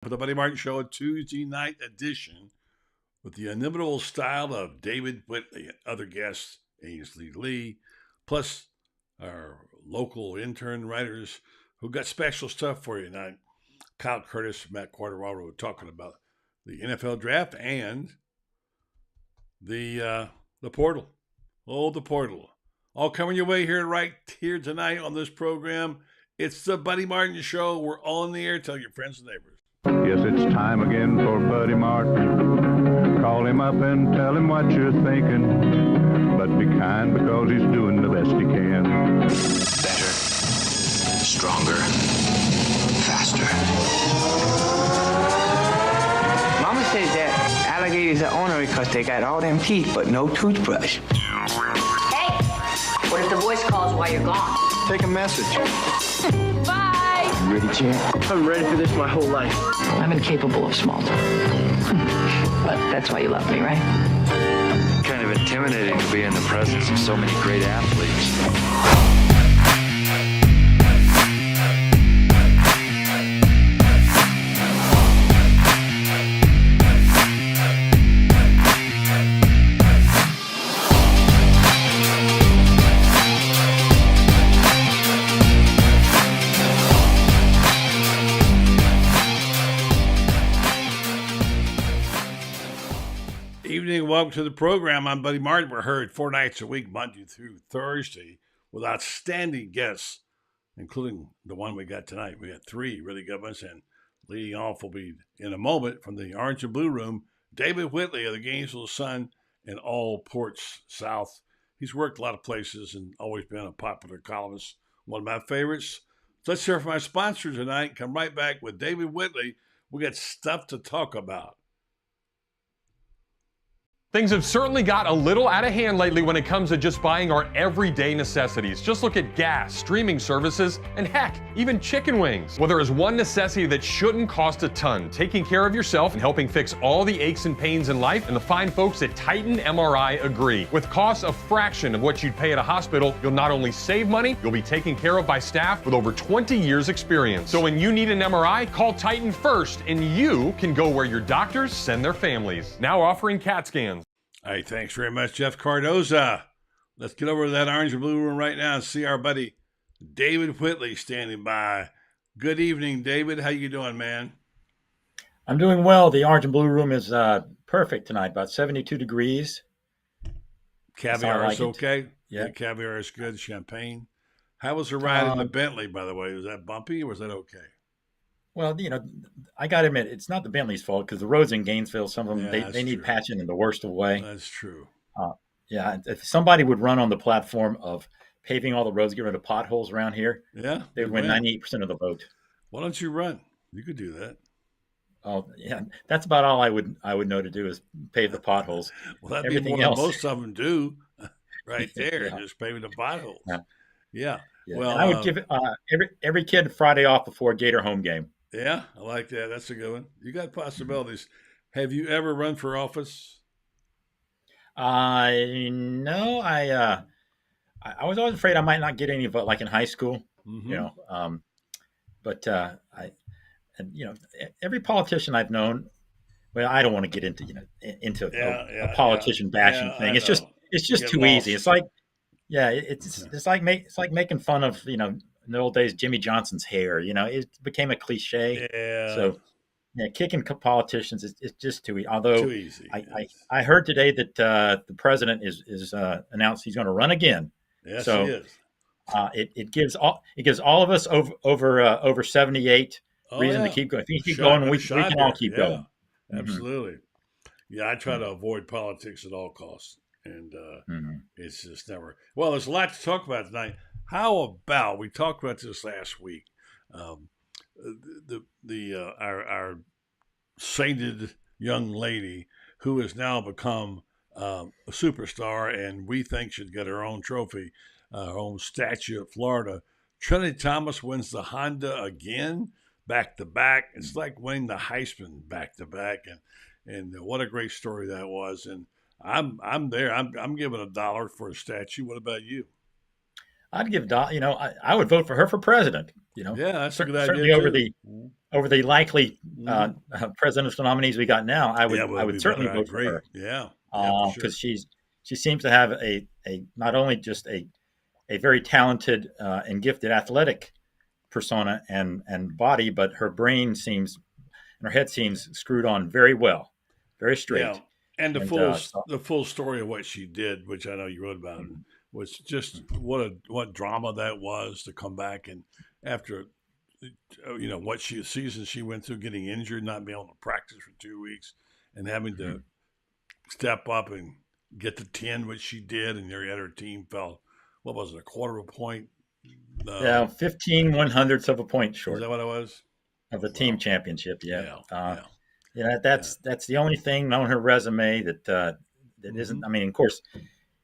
For the Buddy Martin Show, a Tuesday night edition with the inimitable style of David Whitley and other guests, Ainsley Lee, plus our local intern writers who got special stuff for you tonight. Kyle Curtis, Matt Quartararo talking about the NFL draft and the portal. Oh, the portal. All coming your way here right here tonight on this program. It's the Buddy Martin Show. We're all in the air. Tell your friends and neighbors. Yes, it's time again for Buddy Martin. Call him up and tell him what you're thinking. But be kind because he's doing the best he can. Better, stronger, faster. Mama says that alligators are ornery because they got all them teeth but no toothbrush. Hey, what if the voice calls while you're gone? Take a message. Bye. You ready, champ? I'm ready for this my whole life. I'm incapable of small talk. But that's why you love me, right? Kind of intimidating to be in the presence of so many great athletes. Evening, welcome to the program. I'm Buddy Martin. We're heard 4 nights a week, Monday through Thursday, with outstanding guests, including the one we got tonight. We got 3 really good ones, and leading off will be in a moment from the Orange and Blue Room, David Whitley of the Gainesville Sun and All Ports South. He's worked a lot of places and always been a popular columnist, one of my favorites. So let's hear from our sponsor tonight. Come right back with David Whitley. We got stuff to talk about. Things have certainly got a little out of hand lately when it comes to just buying our everyday necessities. Just look at gas, streaming services, and heck, even chicken wings. Well, there is one necessity that shouldn't cost a ton: taking care of yourself and helping fix all the aches and pains in life, and the fine folks at Titan MRI agree. With costs a fraction of what you'd pay at a hospital, you'll not only save money, you'll be taken care of by staff with over 20 years experience. So when you need an MRI, call Titan first, and you can go where your doctors send their families. Now offering CAT scans. All right, thanks very much, Jeff Cardoza. Let's get over to that Orange and Blue Room right now and see our buddy David Whitley standing by. Good evening, David. How you doing, man? I'm doing well. The Orange and Blue Room is perfect tonight, about 72 degrees. Caviar is okay? Yeah. Caviar is good. Champagne. How was the ride in the Bentley, by the way? Was that bumpy or was that okay? Well, I got to admit, it's not the Bentley's fault because the roads in Gainesville, some of them, they need true. patching in the worst of way. That's true. Yeah, if somebody would run on the platform of paving all the roads, get rid of potholes around here, yeah, they would win 98% of the vote. Why don't you run? You could do that. Oh, yeah, that's about all I would know to do is pave the potholes. Well, that'd Everything be more else, than most of them do right there, Yeah. just paving the potholes. Yeah. Yeah. Yeah. Well, And I would give every kid Friday off before a Gator home game. Yeah, I like that. That's a good one. You got possibilities. Have you ever run for office? No, I was always afraid I might not get any vote, like in high school, Mm-hmm. but every politician I've known, well, I don't want to get into a politician bashing thing. It's just too easy. It's like, it's like making fun of in the old days Jimmy Johnson's hair. It became a cliche. Yeah. So kicking politicians is just too easy. Although too easy. I heard today that the president is announced he's going to run again. Yes, so he is. It gives all of us over 78 reason to keep going. If you keep going, we can all keep going. Absolutely. Yeah, I try to avoid politics at all costs, and it's just never. Well, there's a lot to talk about tonight. How about we talked about this last week? Our sainted young lady who has now become a superstar, and we think should get her own trophy, her own statue of Florida. Trinity Thomas wins the Honda again, back to back. It's like winning the Heisman back to back, and what a great story that was. And I'm there. I'm giving $1 for a statue. What about you? I'd give I would vote for her for president. Yeah, that's a good idea certainly too. over the likely presidential nominees we got now, I would certainly vote for her. Yeah, because for sure. she seems to have a not only just a very talented and gifted athletic persona and body, but her brain seems and her head seems screwed on very well, very straight. Yeah, and the full story of what she did, which I know you wrote about, was just what drama that was to come back and after what season she went through, getting injured, not being able to practice for 2 weeks, and having to step up and get to 10, which she did, and yet her team fell. What was it, a quarter of a point? 15 1/100ths of a point short. Is that what it was? Of the team championship, Yeah. That's the only thing on her resume that isn't. I mean, of course,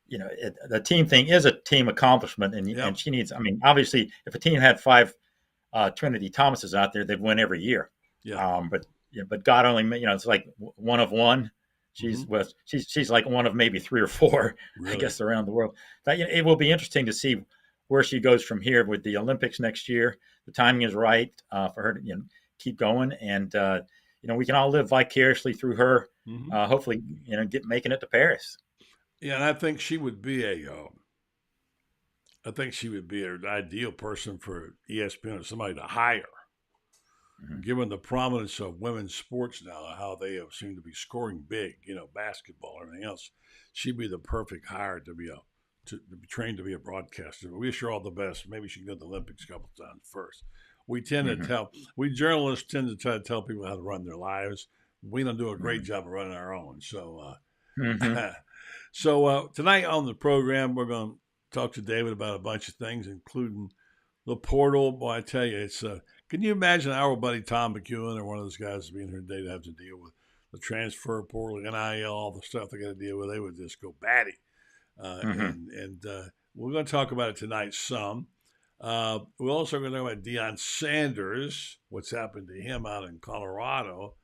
the team thing is a team accomplishment, and she needs. I mean, obviously, if a team had 5 Trinity Thomases out there, they'd win every year. Yeah. But God only, it's like one of one. She's like one of maybe 3 or 4, really? I guess, around the world. It will be interesting to see where she goes from here with the Olympics next year. The timing is right for her to keep going, and we can all live vicariously through her. Hopefully, making it to Paris. Yeah, and I think she would be an ideal person for ESPN or somebody to hire. Given the prominence of women's sports now, how they have seemed to be scoring big, basketball and everything else, she'd be the perfect hire to be trained to be a broadcaster. We wish her all the best. Maybe she can go to the Olympics a couple of times first. We journalists tend to try to tell people how to run their lives. We don't do a great job of running our own. So, so tonight on the program, we're going to talk to David about a bunch of things, including the portal. Boy, I tell you, it's can you imagine our buddy Tom McEwen or one of those guys being here today to have to deal with the transfer portal, NIL, all the stuff they got to deal with? They would just go batty. And we're going to talk about it tonight some. We're also going to talk about Deion Sanders, what's happened to him out in Colorado.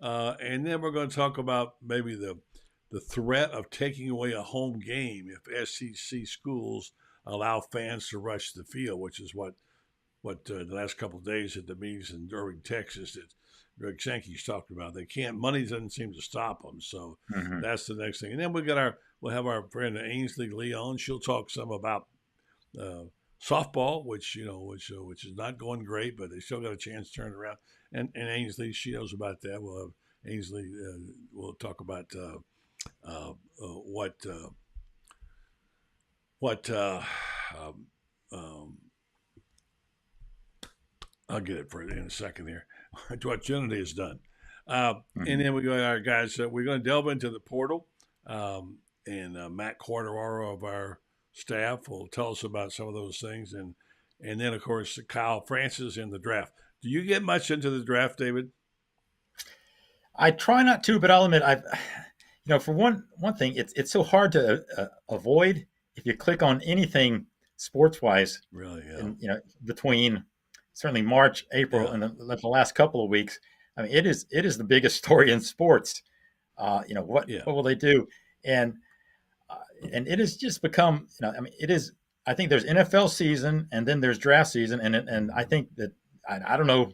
And then we're going to talk about maybe the threat of taking away a home game if SEC schools allow fans to rush the field, which is what the last couple of days at the meetings in Irving, Texas, that Greg Sankey's talked about. They can't. Money doesn't seem to stop them. So that's the next thing. And then we'll have our friend Ainsley Lee on. She'll talk some about softball, which is not going great, but they still got a chance to turn it around. And Ainsley, she knows about that. We'll have Ainsley. We'll talk about I'll get it for you in a second here. What Trinity has done. And then we go, all right, guys, we're going to delve into the portal. And Matt Quartararo of our staff will tell us about some of those things. And then, of course, Kyle Francis in the draft. Do you get much into the draft, David? I try not to, but I'll admit for one thing, it's so hard to avoid if you click on anything sports-wise. Really, yeah. And, between certainly March, April, and the last couple of weeks, I mean, it is the biggest story in sports. What will they do? And it has just become, it is. I think there's NFL season, and then there's draft season, and I think that I don't know,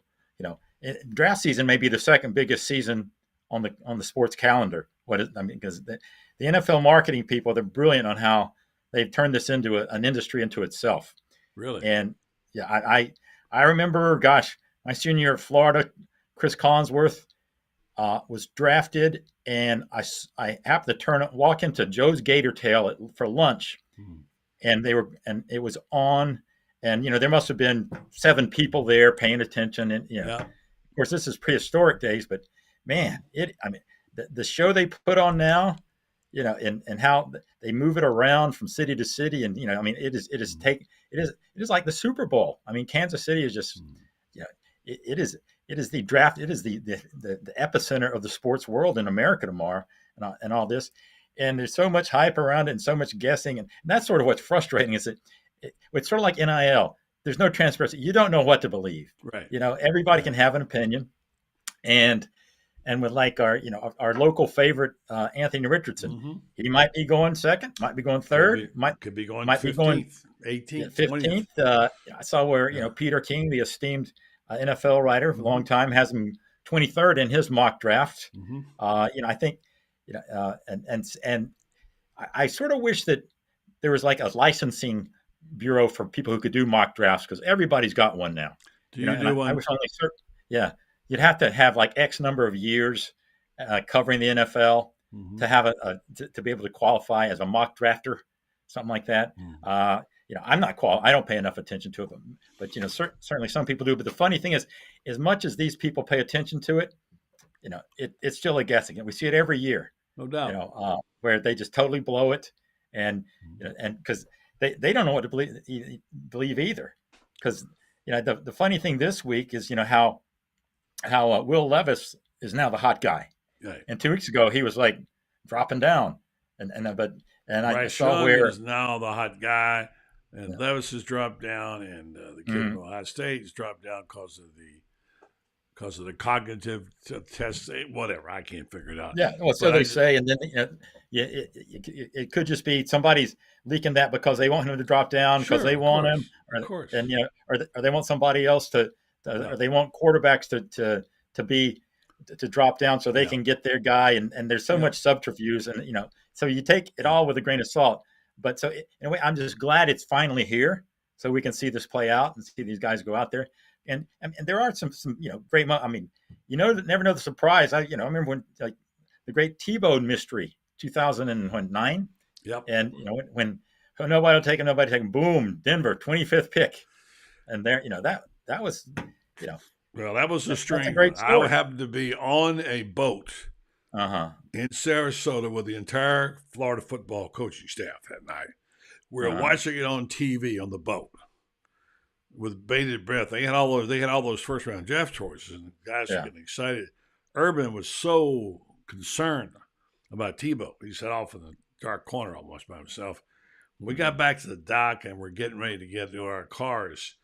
draft season may be the second biggest season on the sports calendar. Because the NFL marketing people, they're brilliant on how they've turned this into an industry into itself. Really? And I remember, my senior year at Florida, Chris Collinsworth was drafted, and I happened to walk into Joe's Gator Tail for lunch, and it was on, and there must have been 7 people there paying attention, and of course this is prehistoric days, but man, the show they put on now, and how they move it around from city to city, and it is like the Super Bowl. I mean, Kansas City is just, it is the draft. It is the epicenter of the sports world in America tomorrow, and all this. And there's so much hype around it and so much guessing. And that's sort of what's frustrating is that it's sort of like NIL. There's no transparency. You don't know what to believe. Right. Everybody can have an opinion. And, and with like our local favorite Anthony Richardson, he might be going second, might be going third, could be going might be going 15th, 18th, 15th. I saw where Peter King, the esteemed NFL writer, for a long time, has him 23rd in his mock draft. I think and I sort of wish that there was like a licensing bureau for people who could do mock drafts, because everybody's got one now. Do you do one? I was only certain. Yeah, you'd have to have like X number of years covering the NFL to have to be able to qualify as a mock drafter, something like that. I'm not I don't pay enough attention to it, but certainly some people do. But the funny thing is, as much as these people pay attention to it, it's still a guessing, and we see it every year. No doubt. Where they just totally blow it, and because they don't know what to believe either. Because the funny thing this week is how Will Levis is now the hot guy, right. And 2 weeks ago he was like dropping down, and I saw where is now the hot guy, and Levis has dropped down, and the kid from Ohio State has dropped down because of the cognitive test, whatever. I can't figure it out. Yeah, well, so they say, and then it could just be somebody's leaking that because they want him to drop down, because they want him, of course, and or they want somebody else or they want quarterbacks to drop down so they can get their guy, and there's so much subterfuge, and so you take it all with a grain of salt. But so in a way, I'm just glad it's finally here, so we can see this play out and see these guys go out there. And there are some great. I mean, never know the surprise. I remember when like the great T-Bone mystery, 2009. Yep. And when nobody will take him, boom, Denver, 25th pick, and there that was Well, that was the string. A great story. I happened to be on a boat in Sarasota with the entire Florida football coaching staff that night. We were watching it on TV on the boat with bated breath. They had all those first round draft choices, and the guys were getting excited. Urban was so concerned about Tebow. He sat off in the dark corner almost by himself. When we got back to the dock and we're getting ready to get to our cars,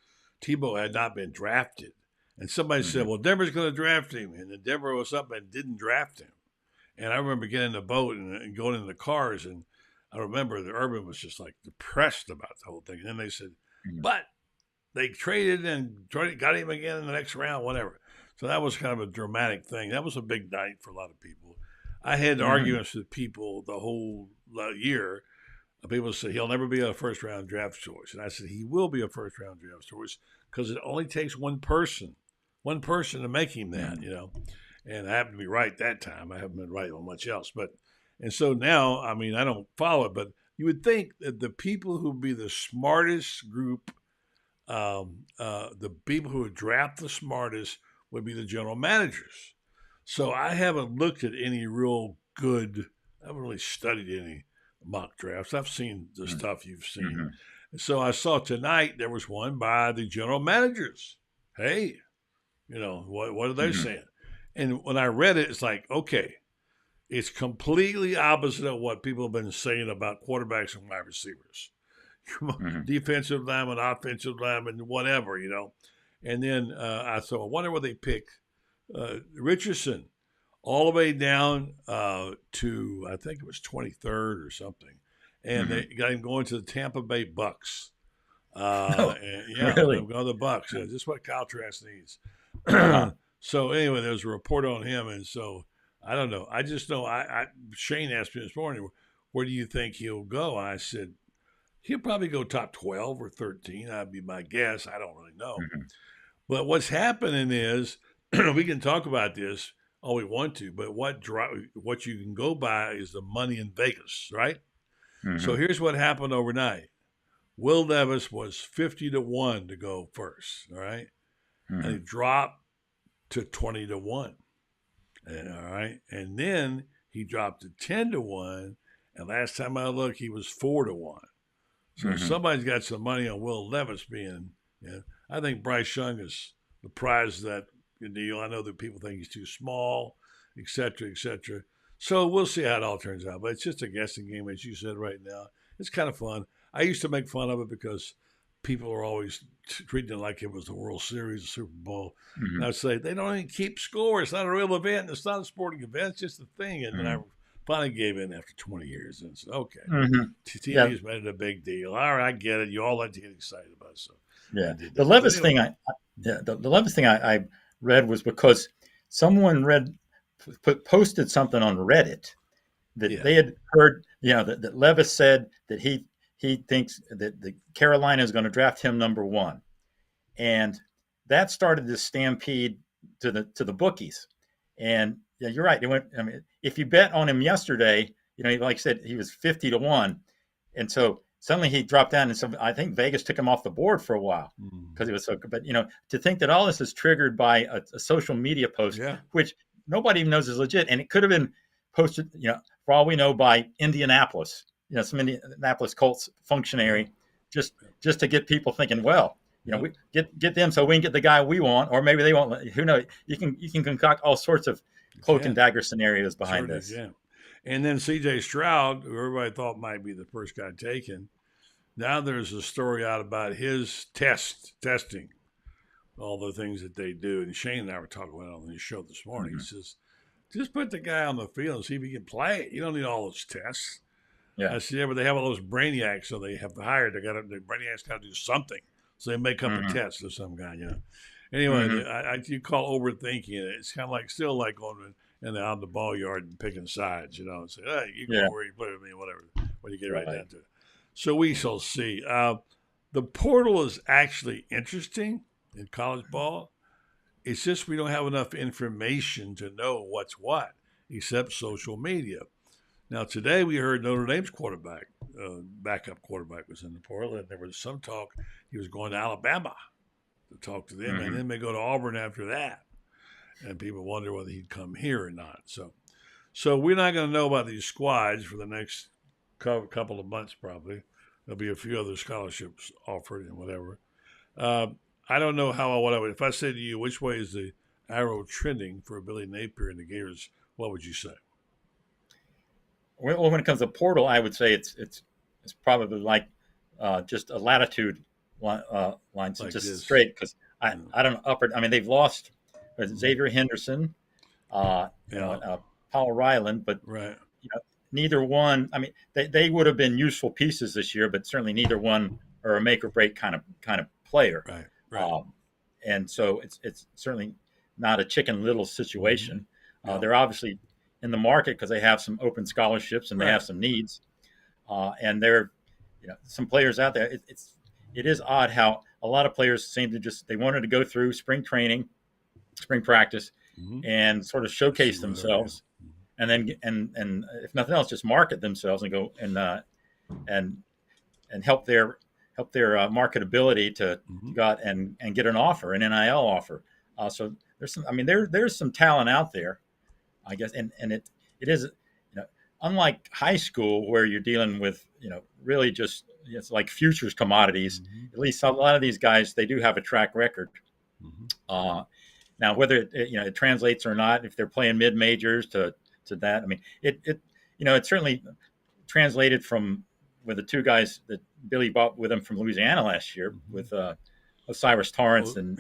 Tebow had not been drafted. And somebody said, well, Denver's going to draft him. And then Denver was up and didn't draft him. And I remember getting in the boat and going in the cars, and I remember that Urban was just like depressed about the whole thing. And then they said, but they traded and got him again in the next round, whatever. So that was kind of a dramatic thing. That was a big night for a lot of people. I had arguments with people the whole year. People said he'll never be a first-round draft choice. And I said he will be a first-round draft choice because it only takes one person to make him that, And I happened to be right that time. I haven't been right on much else. And so now, I mean, I don't follow it, but you would think that the people who would be the smartest group, the people who would draft the smartest would be the general managers. So I haven't looked at any real good, I haven't really studied any mock drafts. I've seen the stuff you've seen. So I saw tonight there was one by the general managers. Hey, what are they saying? And when I read it, it's like, okay, it's completely opposite of what people have been saying about quarterbacks and wide receivers. Defensive lineman, offensive lineman, whatever, And then I wonder what they picked. Richardson, all the way down to, I think it was 23rd or something. And they got him going to the Tampa Bay Bucks. Really? Going to the Bucks. Yeah, just what Kyle Trask needs. So anyway, there was a report on him. And so I don't know. I just know Shane asked me this morning, where do you think he'll go? I said, he'll probably go top 12 or 13. That'd be my guess. I don't really know. But what's happening is, we can talk about this all we want to, but what you can go by is the money in Vegas, right? So here's what happened overnight. Will Levis was 50-1 to go first, all right? And he dropped to 20-1. All right. And then he dropped to 10-1. And last time I looked, he was 4-1. So somebody's got some money on Will Levis being, I think Bryce Young is the prize of that deal. I know that people think he's too small, et cetera, et cetera. So we'll see how it all turns out. But it's just a guessing game, as you said right now. It's kind of fun. I used to make fun of it because people are always treating it like it was the World Series, the Super Bowl. Mm-hmm. And I say, they don't even keep score. It's not a real event. It's not a sporting event. It's just a thing. And then I finally gave in after 20 years and said, okay, TV's made it a big deal. All right, I get it. You all like to get excited about it. So the Levis thing the Levis thing I read was because someone posted something on Reddit that they had heard, that Levis said that he thinks that the Carolina is going to draft him number 1, and that started this stampede to the bookies. And you're right. It went. I mean, if you bet on him yesterday, like I said, he was 50-1, and so suddenly he dropped down, and so I think Vegas took him off the board for a while because he was so good. But to think that all this is triggered by a social media post, which nobody even knows is legit, and it could have been posted, for all we know, by Indianapolis, some Indianapolis Colts functionary, just to get people thinking, well, we get them so we can get the guy we want, or maybe they won't. Who knows? You can concoct all sorts of cloak and dagger scenarios behind this. Yeah. And then C.J. Stroud, who everybody thought might be the first guy taken, now there's a story out about his testing, all the things that they do. And Shane and I were talking about it on the show this morning. He says, just put the guy on the field and see if he can play. You don't need all those tests. Yeah. I said, but they have all those brainiacs, so they have to hire. The brainiacs got to do something. So they make up a test of some guy, Anyway, you call overthinking it. It's kind of like still like going out the ball yard and picking sides, and say, hey, you go where you play with me, whatever, when you get right down to it. So we shall see. The portal is actually interesting in college ball. It's just we don't have enough information to know what's what, except social media. Now, today we heard Notre Dame's backup quarterback was in the portal, and there was some talk he was going to Alabama to talk to them, and then they go to Auburn after that. And people wonder whether he'd come here or not. So we're not going to know about these squads for the next couple of months probably. There'll be a few other scholarships offered and whatever. I don't know if I say to you, which way is the arrow trending for Billy Napier and the Gators, what would you say? Well, when it comes to portal, I would say it's probably like just a latitude line, so just this. Straight, because I don't know, I mean, they've lost Xavier Henderson, Paul Ryland, but neither one. I mean, they would have been useful pieces this year, but certainly neither one are a make or break kind of player. Right. And so it's certainly not a Chicken Little situation. They're obviously in the market because they have some open scholarships and they have some needs. And there, some players out there. It is odd how a lot of players seem to they wanted to go through spring training, spring practice, and sort of showcase themselves, and then and if nothing else, just market themselves and go and help their marketability to go out and get an offer, an NIL offer. So there's some. I mean, there's some talent out there, I guess, and it is, unlike high school where you're dealing with really just it's like futures commodities. At least a lot of these guys, they do have a track record. Now, whether it translates or not, if they're playing mid majors to that, I mean, it certainly translated from with the two guys that Billy bought with him from Louisiana last year with Osiris Torrance and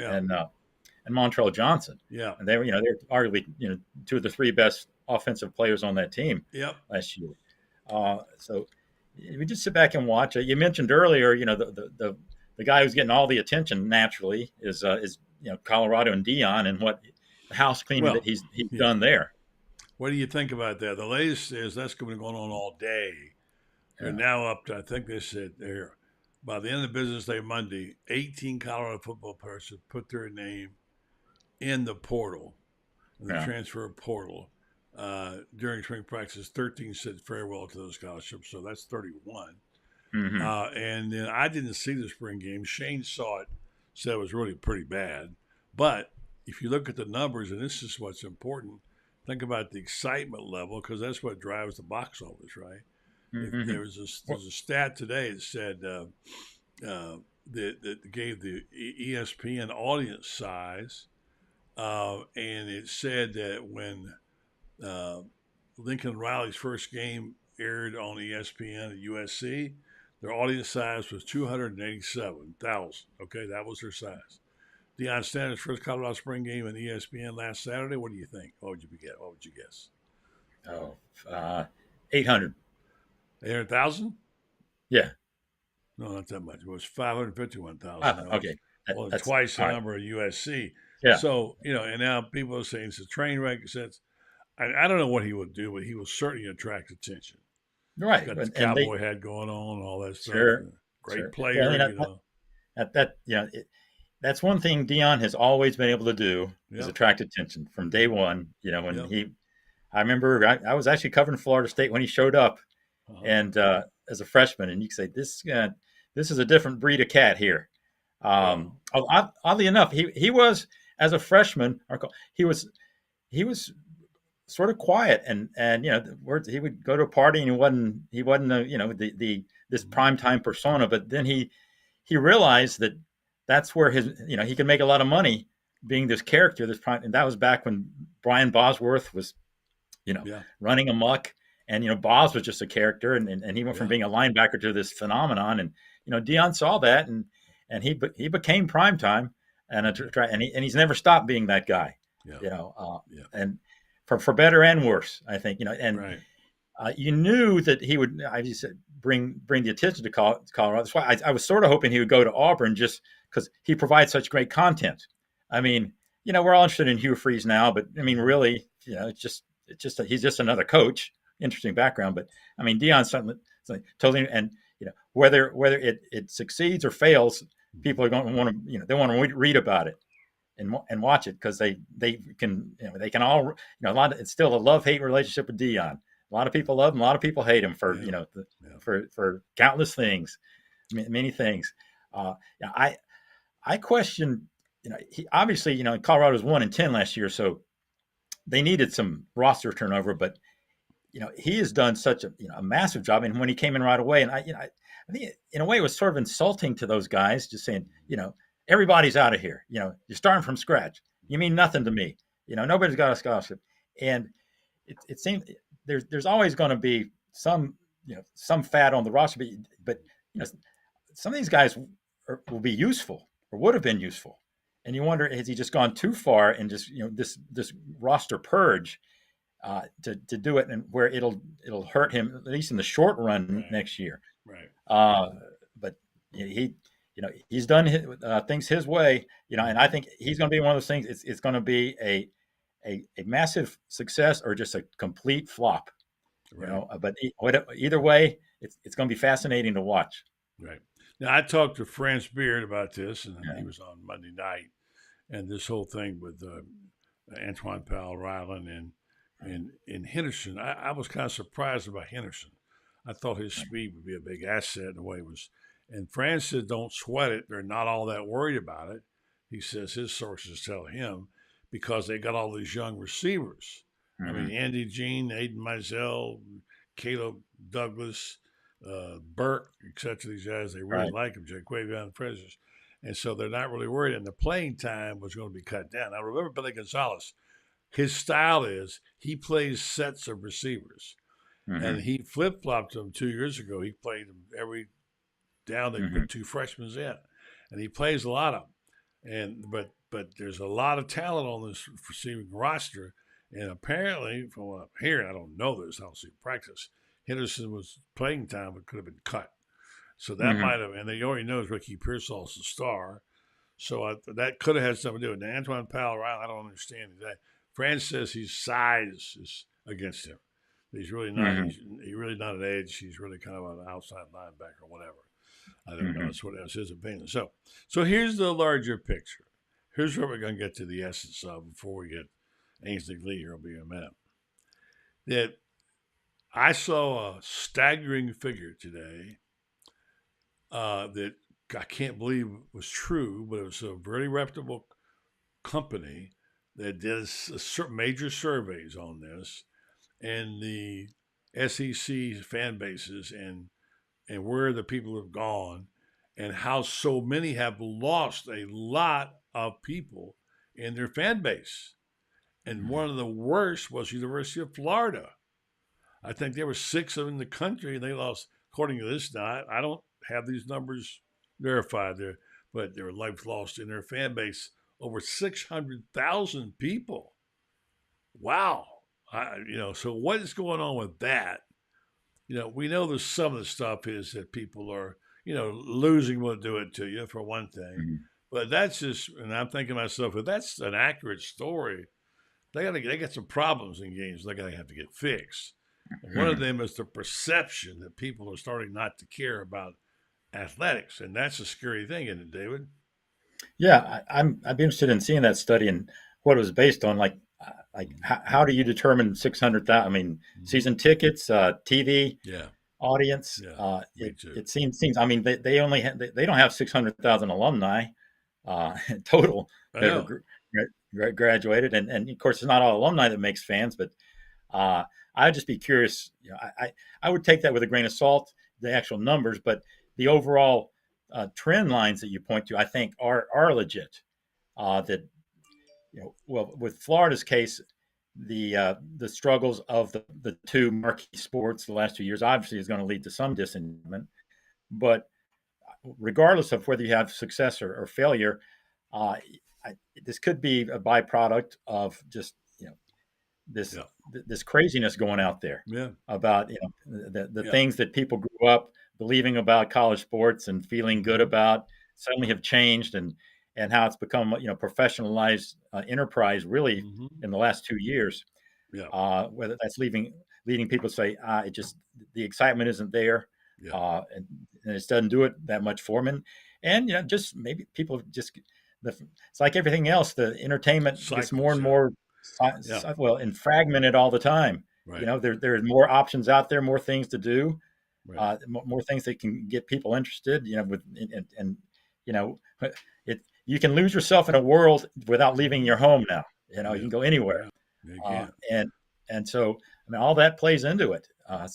Montrell Johnson. Yeah, and they're arguably two of the three best offensive players on that team. Last year. So we just sit back and watch it. You mentioned earlier, the guy who's getting all the attention naturally is Colorado and Dion, and what the house cleaning that he's done there. What do you think about that? The latest is that's going on all day. They're now up to, I think they said by the end of the business day Monday, 18 Colorado football players have put their name in the portal, in the transfer portal. During spring practice, 13 said farewell to those scholarships, so that's 31. And then I didn't see the spring game. Shane saw it, said it was really pretty bad. But if you look at the numbers, and this is what's important, think about the excitement level, because that's what drives the box office, right? There's a stat today that said that gave the ESPN audience size, and it said that when Lincoln Riley's first game aired on ESPN at USC, Their audience size was 287,000. Okay, that was their size. Deion Sanders' first Colorado Spring game on ESPN last Saturday. What do you think? What would you get? What would you guess? 800. 800,000? Yeah. No, not that much. It was 551,000. Okay. That's twice the right. number of USC. Yeah. So, and now people are saying it's a train wreck. I don't know what he would do, but he will certainly attract attention. Right. He's got the cowboy hat going on, all that stuff. Sure. Great player, That's one thing Deion has always been able to do is attract attention from day one. I remember I was actually covering Florida State when he showed up, and as a freshman, and you could say this is a different breed of cat here. Oddly enough, he was as a freshman, he was sort of quiet, and he would go to a party and he wasn't this primetime persona, but then he realized that's where he could make a lot of money being this character, and that was back when Brian Bosworth was running amok, and Boz was just a character, and he went from being a linebacker to this phenomenon, and Deion saw that, and he became primetime, and he's never stopped being that guy, and for better and worse, I think, you knew that he would, I just said, bring the attention to Colorado. That's why I was sort of hoping he would go to Auburn, just because he provides such great content. I mean, we're all interested in Hugh Freeze now, but I mean, really, it's just he's just another coach. Interesting background, but I mean, Deion's something totally, and whether it succeeds or fails, people are going to want to they want to read about it and watch it, because they can all a lot of, it's still a love-hate relationship with Deion. A lot of people love him, a lot of people hate him for for countless things, many things. I question, he obviously, Colorado's 1-10 last year, so they needed some roster turnover, but he has done such a massive job. And when he came in right away, and I think in a way it was sort of insulting to those guys, just saying, everybody's out of here. You're starting from scratch. You mean nothing to me. Nobody's got a scholarship. And it seems there's always going to be some fat on the roster, but some of these guys will be useful or would have been useful. And you wonder, has he just gone too far and just this roster purge to do it, and where it'll hurt him at least in the short run next year. Right. But he's done things his way. And I think he's going to be one of those things. It's going to be a massive success or just a complete flop. Right. But either way, it's going to be fascinating to watch. Right. Now, I talked to France Beard about this, and he was on Monday night, and this whole thing with Antoine Powell-Ryland and Henderson. I was kind of surprised about Henderson. I thought his speed would be a big asset in the way it was. And France said, don't sweat it. They're not all that worried about it. He says his sources tell him, because they got all these young receivers. Mm-hmm. I mean, Andy Jean, Aiden Mizell, Caleb Douglas, Burke, etc. These guys, they really like him, Jaquavion Frazier. And so they're not really worried. And the playing time was going to be cut down. Now, remember Billy Gonzalez. His style is he plays sets of receivers. Mm-hmm. And he flip-flopped them 2 years ago. He played them every down. They put two freshmen in. And he plays a lot of them. But there's a lot of talent on this receiving roster. And apparently, from what I'm hearing, I don't know this, I don't see practice, Henderson was playing time but could have been cut. So that might have, and they already know Ricky Pearsall's the star. So that could have had something to do with it. Now, Antoine Powell-Ryland, I don't understand that. France says his size is against him. He's really not. He's really not an edge. He's really kind of an outside linebacker or whatever. I don't know. That's his opinion. So here's the larger picture. Here's where we're going to get to the essence of before we get Ainsley Lee here. Will be in a minute. That I saw a staggering figure today that I can't believe was true, but it was a very reputable company that did major surveys on this, and the SEC fan bases and where the people have gone, and how so many have lost a lot of people in their fan base. And one of the worst was University of Florida. I think there were 6 of them in the country, and they lost, according to this. Now, I don't have these numbers verified there, but their life lost in their fan base over 600,000 people. Wow. So what is going on with that? We know that some of the stuff is that people are, losing will do it to you for one thing. Mm-hmm. But that's just, and I'm thinking to myself, if that's an accurate story, they got some problems in games they gotta have to get fixed. And one of them is the perception that people are starting not to care about athletics, and that's a scary thing, isn't it, David? Yeah, I'd be interested in seeing that study and what it was based on. Like how do you determine 600,000? I mean, season tickets, TV Yeah, audience. yeah, me too. It seems. I mean, they only they don't have 600,000 alumni total I that know. ever graduated, and of course, it's not all alumni that makes fans, but I'd just be curious. I would take that with a grain of salt, the actual numbers, but the overall trend lines that you point to, I think, are legit. That well, with Florida's case, the struggles of the two marquee sports the last 2 years obviously is going to lead to some disenchantment. But regardless of whether you have success or failure, uh, this could be a byproduct of just this Yeah, this craziness going out there yeah, about the yeah. things that people grew up believing about college sports and feeling good about suddenly have changed, and how it's become professionalized enterprise really Mm-hmm. in the last 2 years. Yeah, Whether that's leading people to say it just the excitement isn't there, yeah. and it doesn't do it that much for them, and just maybe people just it's like everything else. The entertainment gets more Cycles. and Yeah, more yeah. and fragmented all the time. Right, There's more options out there, more things to do, right. more things that can get people interested. And you know, it you can lose yourself in a world without leaving your home now. You Yeah, can go anywhere, yeah. You uh, can. and so I mean all that plays into it. I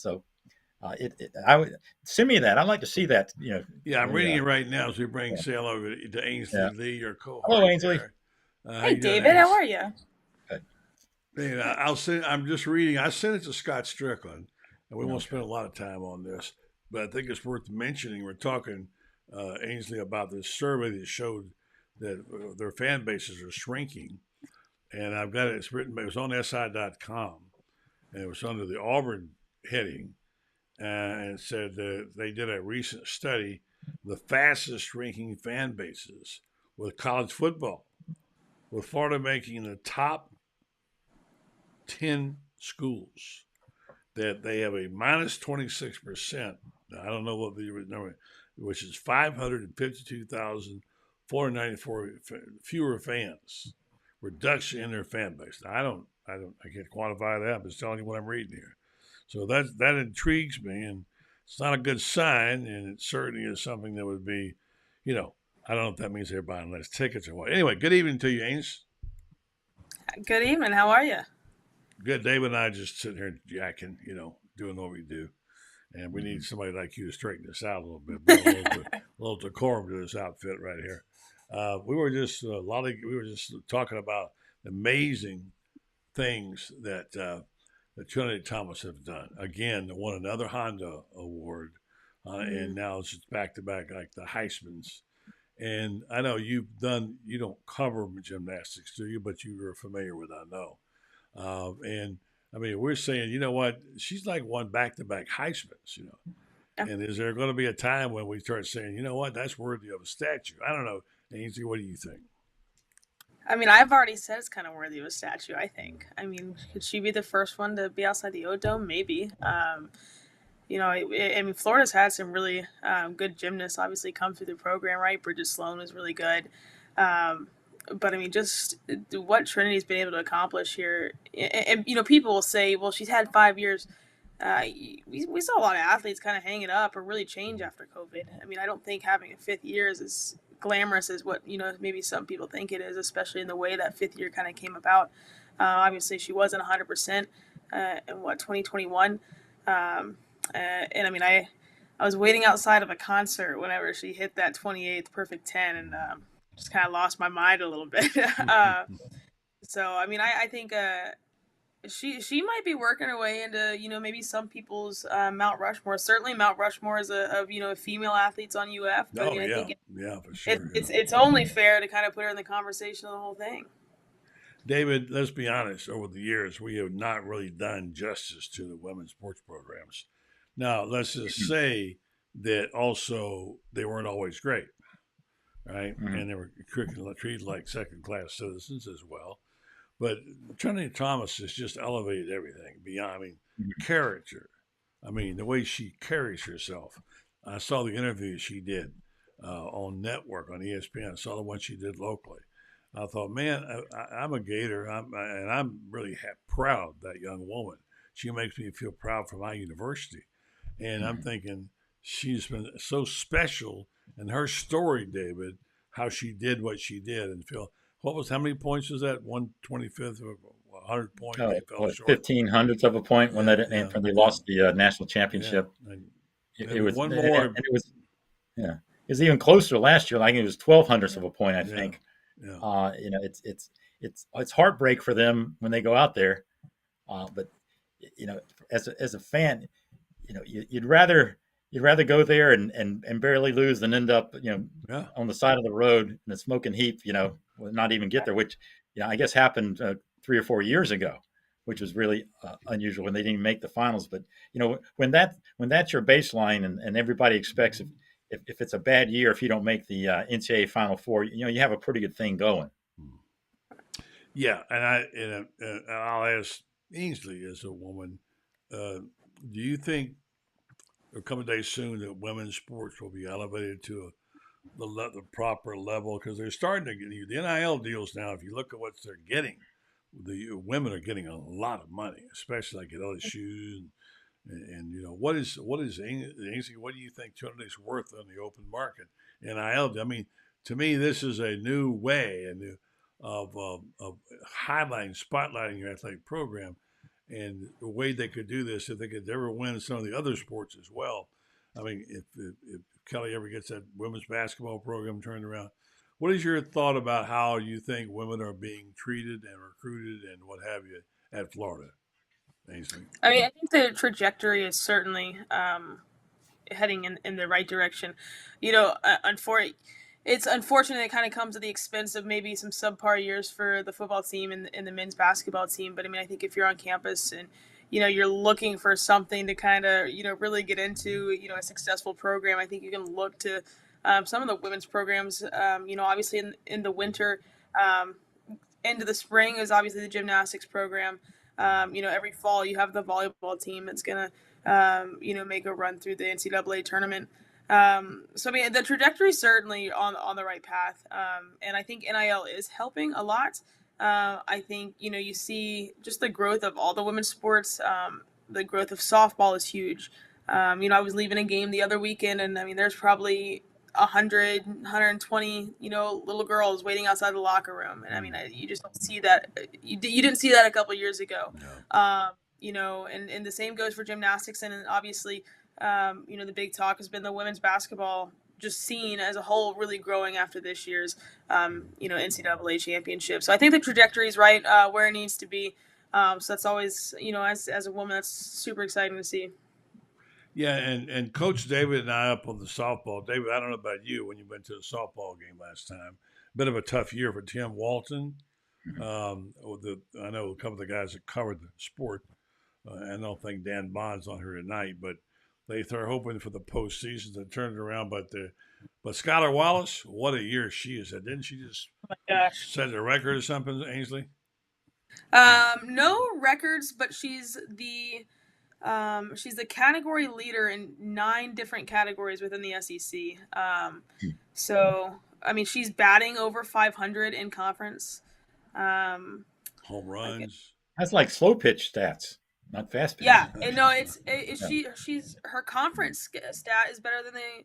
would send me that. I'd like to see that. Yeah, I'm reading it right now as we bring Yeah, Sail over to Ainsley yeah. Lee, your Hello, cohort Ainsley. there. How Hey, you doing, David, how Ace? are you? Good. Hey, I'll send. I'm just reading. I sent it to Scott Strickland, and we won't Okay. spend a lot of time on this, but I think it's worth mentioning. We're talking Ainsley about this survey that showed that their fan bases are shrinking, and I've got it. It's written. It was on SI.com, and it was under the Auburn heading, and it said that they did a recent study, the fastest shrinking fan bases with college football, with Florida making the top 10 schools, that they have a minus 26%. Now, I don't know what the number, which is 552,494 fewer fans, reduction in their fan base. Now, I can't quantify that. I'm just telling you what I'm reading here. So that intrigues me, and it's not a good sign, and it certainly is something that would be, I don't know if that means they're buying less tickets or what. Anyway, good evening to you, Ains. Good evening. How are you? Good. David and I just sitting here jacking, doing what we do. And we need somebody like you to straighten this out a little bit, bring a little decorum to this outfit right here. We were just talking about amazing things that Trinity Thomas have done. Again, they won another Honda award, and now it's just back to back like the Heisman's. And I know you don't cover gymnastics, do you? But you are familiar with, I know. And I mean, we're saying, you know what? She's like won back to back Heisman's. Yeah. And is there going to be a time when we start saying, you know what, that's worthy of a statue? I don't know. Ainsley, what do you think? I mean, I've already said it's kind of worthy of a statue, I think. I mean, could she be the first one to be outside the O Dome? Maybe. I mean, Florida's had some really good gymnasts obviously come through the program, right? Bridget Sloan was really good. But I mean, just what Trinity's been able to accomplish here. And people will say, well, she's had 5 years. We saw a lot of athletes kind of hang it up or really change after COVID. I mean, I don't think having a fifth year is as glamorous as what, maybe some people think it is, especially in the way that fifth year kind of came about. Obviously, she wasn't 100% in 2021. And I mean, I was waiting outside of a concert whenever she hit that 28th perfect 10 and just kind of lost my mind a little bit. So, I mean, I think she might be working her way into maybe some people's Mount Rushmore. Certainly Mount Rushmore is of female athletes on UF. But Oh I yeah, think yeah, for sure. it's only fair to kind of put her in the conversation of the whole thing. David, let's be honest. Over the years, we have not really done justice to the women's sports programs. Now, let's just say that also they weren't always great, right? Mm-hmm. And they were treated like second-class citizens as well. But Trinity Thomas has just elevated everything beyond. I mean, character. I mean, the way she carries herself. I saw the interview she did on network on ESPN. I saw the one she did locally. I thought, man, I'm a Gator, and I'm really proud of that young woman. She makes me feel proud for my university, and I'm thinking she's been so special. And her story, David, how she did what she did, and Phil, how many points was that? 125th of 100 points. Oh, They fell short. 1500ths of a point when they lost the national championship. Yeah. It was one more, and it was it was even closer last year. Like it was 1200ths of a point, I think. Yeah. It's heartbreak for them when they go out there, but as a fan, you'd rather go there and barely lose than end up on the side of the road in a smoking heap, not even get there, which I guess happened 3 or 4 years ago, which was really unusual when they didn't even make the finals. But when that's your baseline and everybody expects if it's a bad year, if you don't make the NCAA Final Four, you have a pretty good thing going. Yeah, and I'll ask Ainsley as a woman, do you think a couple of days soon that women's sports will be elevated to the proper level? Because they're starting to get the NIL deals now. If you look at what they're getting, the women are getting a lot of money, especially like at LSU. And what is Ainsley? What do you think Trinity's worth on the open market? NIL. I mean, to me, this is a new way of highlighting, spotlighting your athletic program, and the way they could do this if they could ever win some of the other sports as well. I mean, if Kelly ever gets that women's basketball program turned around, what is your thought about how you think women are being treated and recruited and what have you at Florida? Ainsley. I mean, I think the trajectory is certainly heading in the right direction. It's unfortunate it kind of comes at the expense of maybe some subpar years for the football team and the men's basketball team. But I mean, I think if you're on campus and you're looking for something to kind of really get into a successful program, I think you can look to some of the women's programs. Obviously in the winter, into the spring is obviously the gymnastics program. Every fall you have the volleyball team that's gonna make a run through the NCAA tournament. So I mean, the trajectory is certainly on the right path, and I think NIL is helping a lot. I think you see just the growth of all the women's sports. The growth of softball is huge. I was leaving a game the other weekend, and I mean, there's probably 120 little girls waiting outside the locker room, and I mean, you just don't see that. You didn't see that a couple years ago. No. And the same goes for gymnastics, and obviously the big talk has been the women's basketball just seen as a whole really growing after this year's NCAA championship. So I think the trajectory is right where it needs to be. So that's always as a woman, that's super exciting to see. Yeah, and Coach David and I up on the softball. David, I don't know about you when you went to the softball game last time. Bit of a tough year for Tim Walton. I know a couple of the guys that covered the sport. I don't think Dan Bond's on here tonight, but they're hoping for the postseason to turn it around. But Skylar Wallace, what a year she has had! Didn't she just set a record or something, Ainsley? No records, but she's the category leader in 9 different categories within the SEC. So I mean, she's batting over 500 in conference. Home runs. That's like slow pitch stats. Not fast pitch. Yeah, no, she's her conference stat is better than the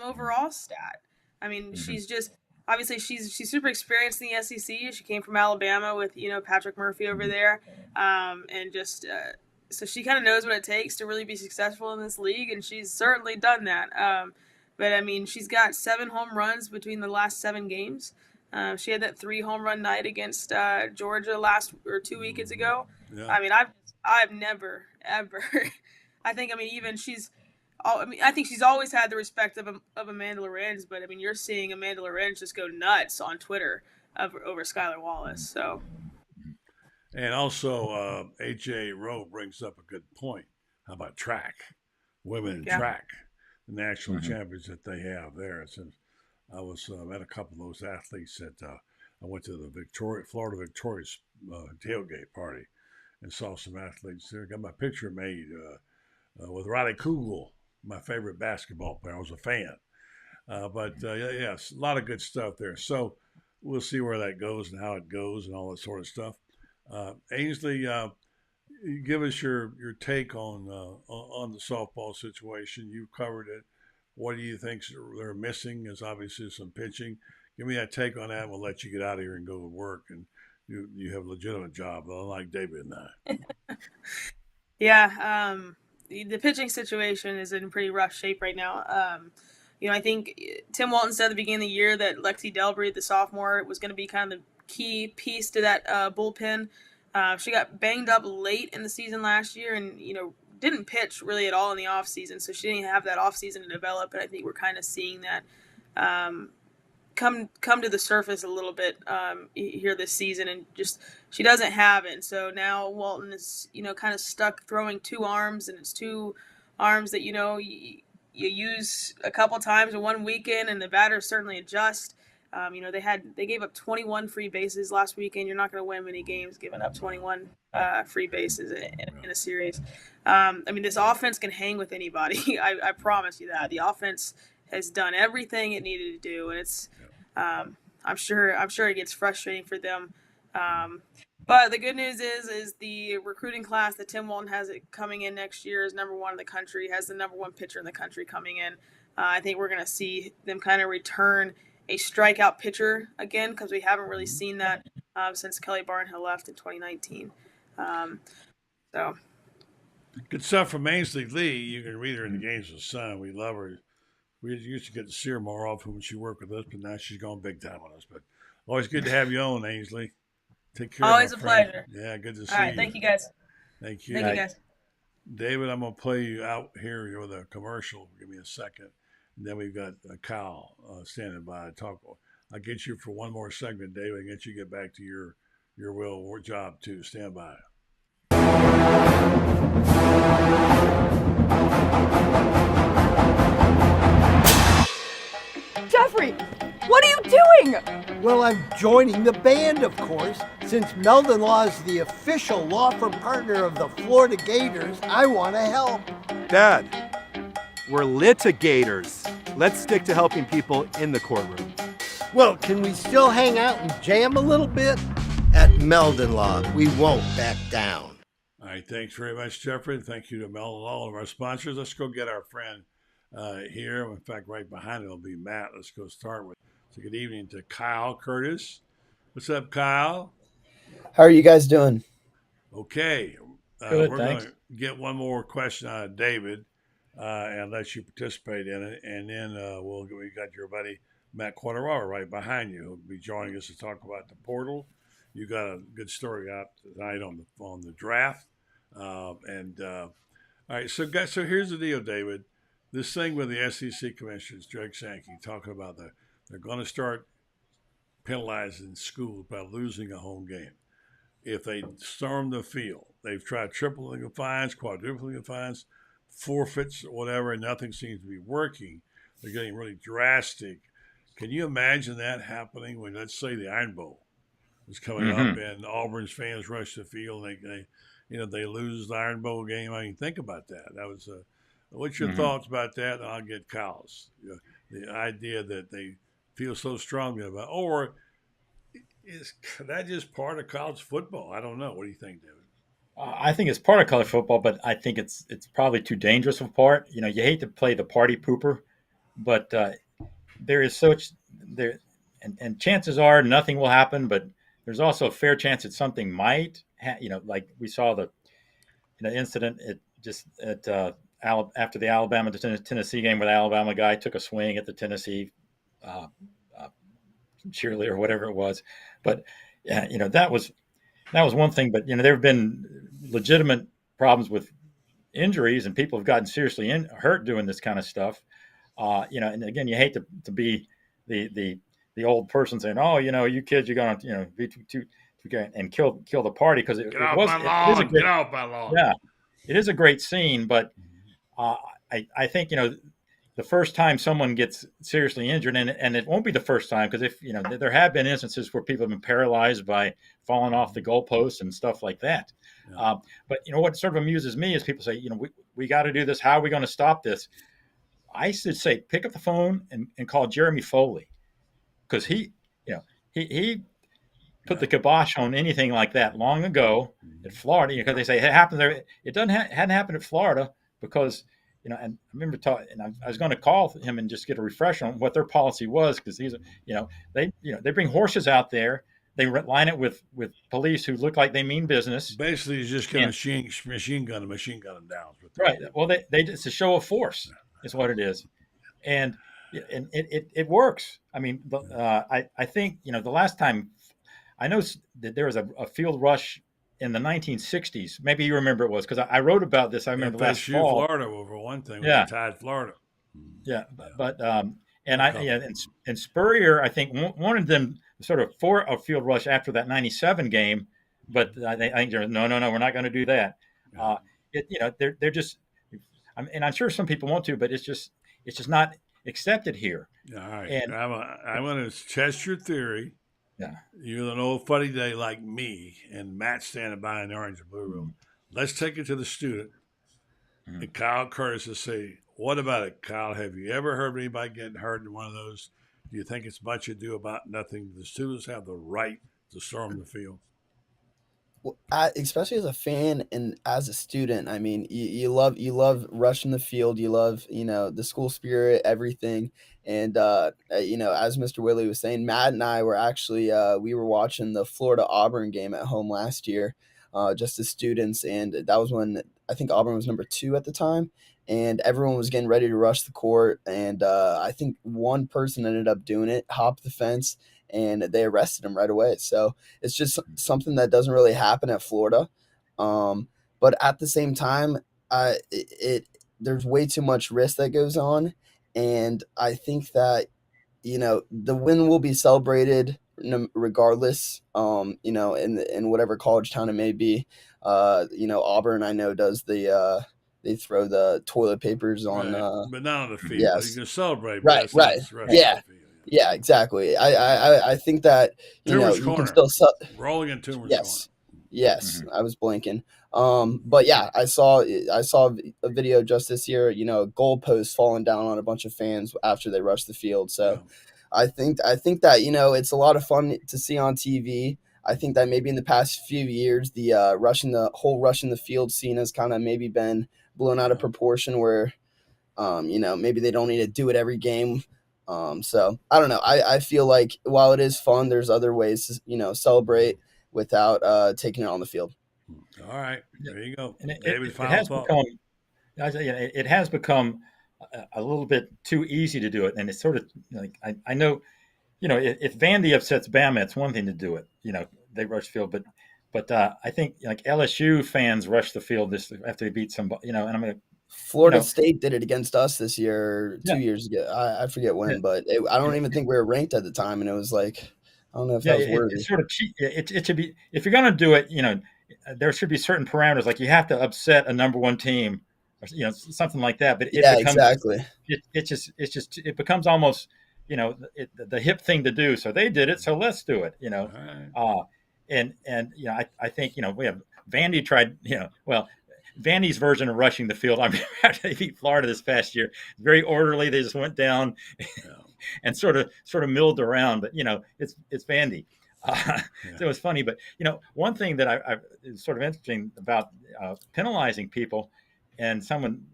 overall stat. I mean, she's just obviously she's super experienced in the SEC. She came from Alabama with Patrick Murphy over there, and just so she kind of knows what it takes to really be successful in this league, and she's certainly done that. But I mean, she's got 7 home runs between the last 7 games. She had that 3 home run night against Georgia 2 weekends ago. Yeah. I mean, I've never ever. I mean, even she's. I think she's always had the respect of Amanda Lorenz, but I mean, you're seeing Amanda Lorenz just go nuts on Twitter over Skylar Wallace. So. And also, AJ Rowe brings up a good point. How about track? Women in track, the national champions that they have there. Since I was met a couple of those athletes that I went to the Florida Victorious tailgate party and saw some athletes there. Got my picture made with Riley Kugel, my favorite basketball player. I was a fan. Yes, a lot of good stuff there. So we'll see where that goes and how it goes and all that sort of stuff. Ainsley, give us your take on the softball situation. You've covered it. What do you think they're missing? Is obviously some pitching. Give me that take on that. And we'll let you get out of here and go to work. And you have a legitimate job, unlike David and I. Yeah, the pitching situation is in pretty rough shape right now. I think Tim Walton said at the beginning of the year that Lexi Delbury, the sophomore, was going to be kind of the key piece to that bullpen. She got banged up late in the season last year and, didn't pitch really at all in the offseason. So she didn't have that offseason to develop. And I think we're kind of seeing that come to the surface a little bit here this season. And just she doesn't have it. And so now Walton is, kind of stuck throwing 2 arms. And it's 2 arms that, you use a couple times in one weekend. And the batters certainly adjust. They gave up 21 free bases last weekend. You're not going to win many games giving up 21 free bases in a series. This offense can hang with anybody. I promise you that. The offense has done everything it needed to do, and it's. I'm sure it gets frustrating for them. But the good news is the recruiting class that Tim Walton has coming in next year is #1 in the country. Has the #1 pitcher in the country coming in. I think we're going to see them kind of return a strikeout pitcher again because we haven't really seen that since Kelly Barnhill left in 2019. So good stuff from Ainsley Lee. You can read her in the Games of the Sun. We love her. We used to get to see her more often when she worked with us, but now she's gone big time on us. But always good to have you on, Ainsley. Take care. Always a friend. Pleasure. Yeah, good to see you. All right, you. thank you guys. Thank you. Thank you guys. David, I'm going to play you out here with a commercial. Give me a second. And then we've got Kyle standing by to talk. I'll get you for one more segment, David, and get you get back to your real job too. Stand by. Jeffrey, what are you doing? Well, I'm joining the band, of course. Since Meldon Law is the official law firm partner of the Florida Gators, I want to help. Dad, we're litigators. Let's stick to helping people in the courtroom. Well, can we still hang out and jam a little bit? At Meldon Law, we won't back down. All right, thanks very much, Jeffrey. Thank you to Meldon Law, all of our sponsors. Let's go get our friend here. In fact, right behind it will be Matt. Let's go start with. So good evening to Kyle Curtis. What's up, Kyle? How are you guys doing? Okay. Good, we're thanks. going to get one more question out of David and let you participate in it. And then we got your buddy Matt Quateraro right behind you. Who'll be joining us to talk about the portal. You got a good story out tonight on the draft. All right, so guys, so here's the deal, David. This thing with the SEC commissioners, Greg Sankey, talking about they're going to start penalizing schools by losing a home game if they storm the field. They've tried tripling the fines, quadrupling the fines, forfeits, whatever, and nothing seems to be working. They're getting really drastic. Can you imagine that happening when, let's say, the Iron Bowl is coming up and Auburn's fans rush the field and they lose the Iron Bowl game? I mean, think about that. That was what's your thoughts about that? And I'll get Kyle's. The idea that they feel so strongly about, or is that just part of college football? I don't know. What do you think, David? I think it's part of college football, but I think it's probably too dangerous of a part. You hate to play the party pooper, but there is such there, and chances are nothing will happen. But there's also a fair chance that something might. Like we saw the incident after the Alabama Tennessee game, where the Alabama guy took a swing at the Tennessee cheerleader or whatever it was. But yeah, that was one thing. But there have been legitimate problems with injuries, and people have gotten seriously hurt doing this kind of stuff. And again, you hate to be the old person saying, "Oh, you kids, you're gonna be too and kill the party," because it is a great, get off my lawn. yeah, it is a great scene. But I think the first time someone gets seriously injured, and it won't be the first time, because if there have been instances where people have been paralyzed by falling off the goalposts and stuff like that. Yeah. But what sort of amuses me is people say, we got to do this. How are we going to stop this? I should say, pick up the phone and call Jeremy Foley, because he put the kibosh on anything like that long ago at Florida. Because they say it happened there. It hadn't happened at Florida because and I remember talking, and I was going to call him and just get a refresher on what their policy was, because they bring horses out there. They line it with police who look like they mean business. Basically, you just get machine gun them down. Right. Well, it's a show of force, is what it is, and it works. I mean, I think the last time I know that there was a field rush in the 1960s. Maybe you remember it was, because I wrote about this. I remember last fall. Florida over one thing. Yeah, tied Florida. Yeah, but and Spurrier, I think, wanted them sort of for a field rush after that 97 game, but I think they're no, we're not going to do that. They're just, and I'm sure some people want to, but it's just not accepted here. All right, and I'm going to test your theory. Yeah, you're an old funny day like me, and Matt standing by in the orange and blue room. Let's take it to the student. And Kyle Curtis will say, "What about it, Kyle? Have you ever heard of anybody getting hurt in one of those? Do you think it's much ado about nothing? The students have the right to storm the field." Well, especially as a fan and as a student, I mean, you love rushing the field. You love the school spirit, everything. And as Mr. Willie was saying, Matt and I were actually we were watching the Florida Auburn game at home last year, just as students, and that was when I think Auburn was number 2 at the time, and everyone was getting ready to rush the court, and I think one person ended up doing it, hopped the fence, and they arrested him right away. So it's just something that doesn't really happen at Florida. But at the same time, there's way too much risk that goes on. And I think that, the win will be celebrated regardless, in whatever college town it may be. Auburn, I know, does they throw the toilet papers on, but not on the field. Yes. You can celebrate. Right. Yeah, exactly. I think that you can still rolling in Toomer's Yes, corner. Yes, I was blanking. But yeah, I saw a video just this year. A goalpost falling down on a bunch of fans after they rushed the field. So I think that it's a lot of fun to see on TV. I think that maybe in the past few years, the rushing the field scene has kind of maybe been blown out of proportion, where maybe they don't need to do it every game. So I don't know. I feel like while it is fun, there's other ways to celebrate without taking it on the field. All right, there you go. And it has become a little bit too easy to do it, and it's sort of like I know, if Vandy upsets Bama, it's one thing to do it. They rush the field, but I think like LSU fans rush the field this after they beat somebody. And I'm going to. Florida State did it against us this year, 2 years ago. I forget when, but I don't even think we were ranked at the time, and it was like, I don't know if that was worthy. It's sort of cheap. It should be, if you're going to do it, there should be certain parameters, like you have to upset a number 1 team, or something like that. But exactly. It becomes almost, the hip thing to do. So they did it, so let's do it. I think we have Vandy tried. Vandy's version of rushing the field. I mean, after they beat Florida this past year, very orderly. They just went down and sort of milled around. But it's Vandy, so it's funny. But one thing that I is sort of interesting about penalizing people, and someone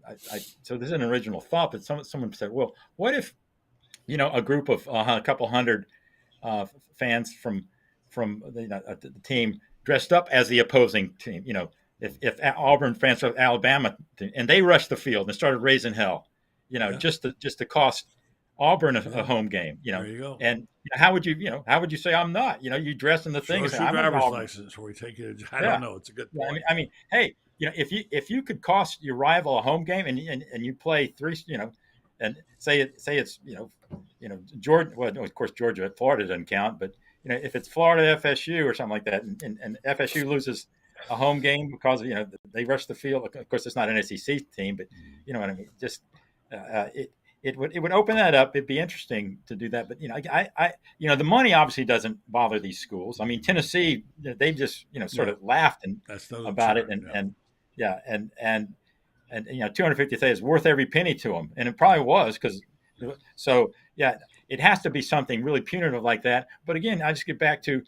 so this is an original thought, but someone said, well, what if a group of a couple hundred fans from the team dressed up as the opposing team, If Auburn fans from Alabama and they rushed the field and started raising hell, just to cost Auburn a home game. There you go. And how would you say I'm not? You dress in the thing. Show us say, your I'm driver's Auburn. license where we take you. I don't know. It's a good point. I mean, hey, if you could cost your rival a home game and you play three, and say it's Georgia. Well, of course Georgia, Florida doesn't count, but if it's Florida FSU or something like that, and FSU loses a home game because they rush the field. Of course, it's not an SEC team, but you know what I mean. Just it would open that up. It'd be interesting to do that. But I the money obviously doesn't bother these schools. I mean, Tennessee, they just sort of laughed about it, and 250,000 is worth every penny to them, and it probably was because. So it has to be something really punitive like that. But again, I just get back to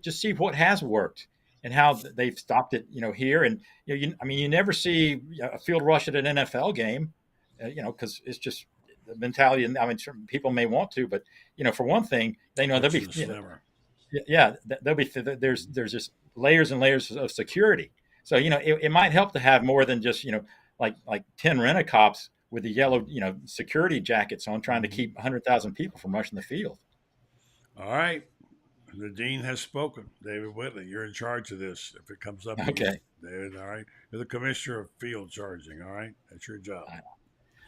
just see what has worked and how they've stopped it. Here and you never see a field rush at an NFL game, because it's just the mentality. I mean, certain people may want to, but for one thing, they know there'll be there'll be there's just layers and layers of security. So it might help to have more than just like 10 rent-a-cops with the yellow, security jackets on, trying to keep 100,000 people from rushing the field. All right. The dean has spoken. David Whitley, you're in charge of this. If it comes up, okay, David. All right. You're the commissioner of field charging. All right. That's your job.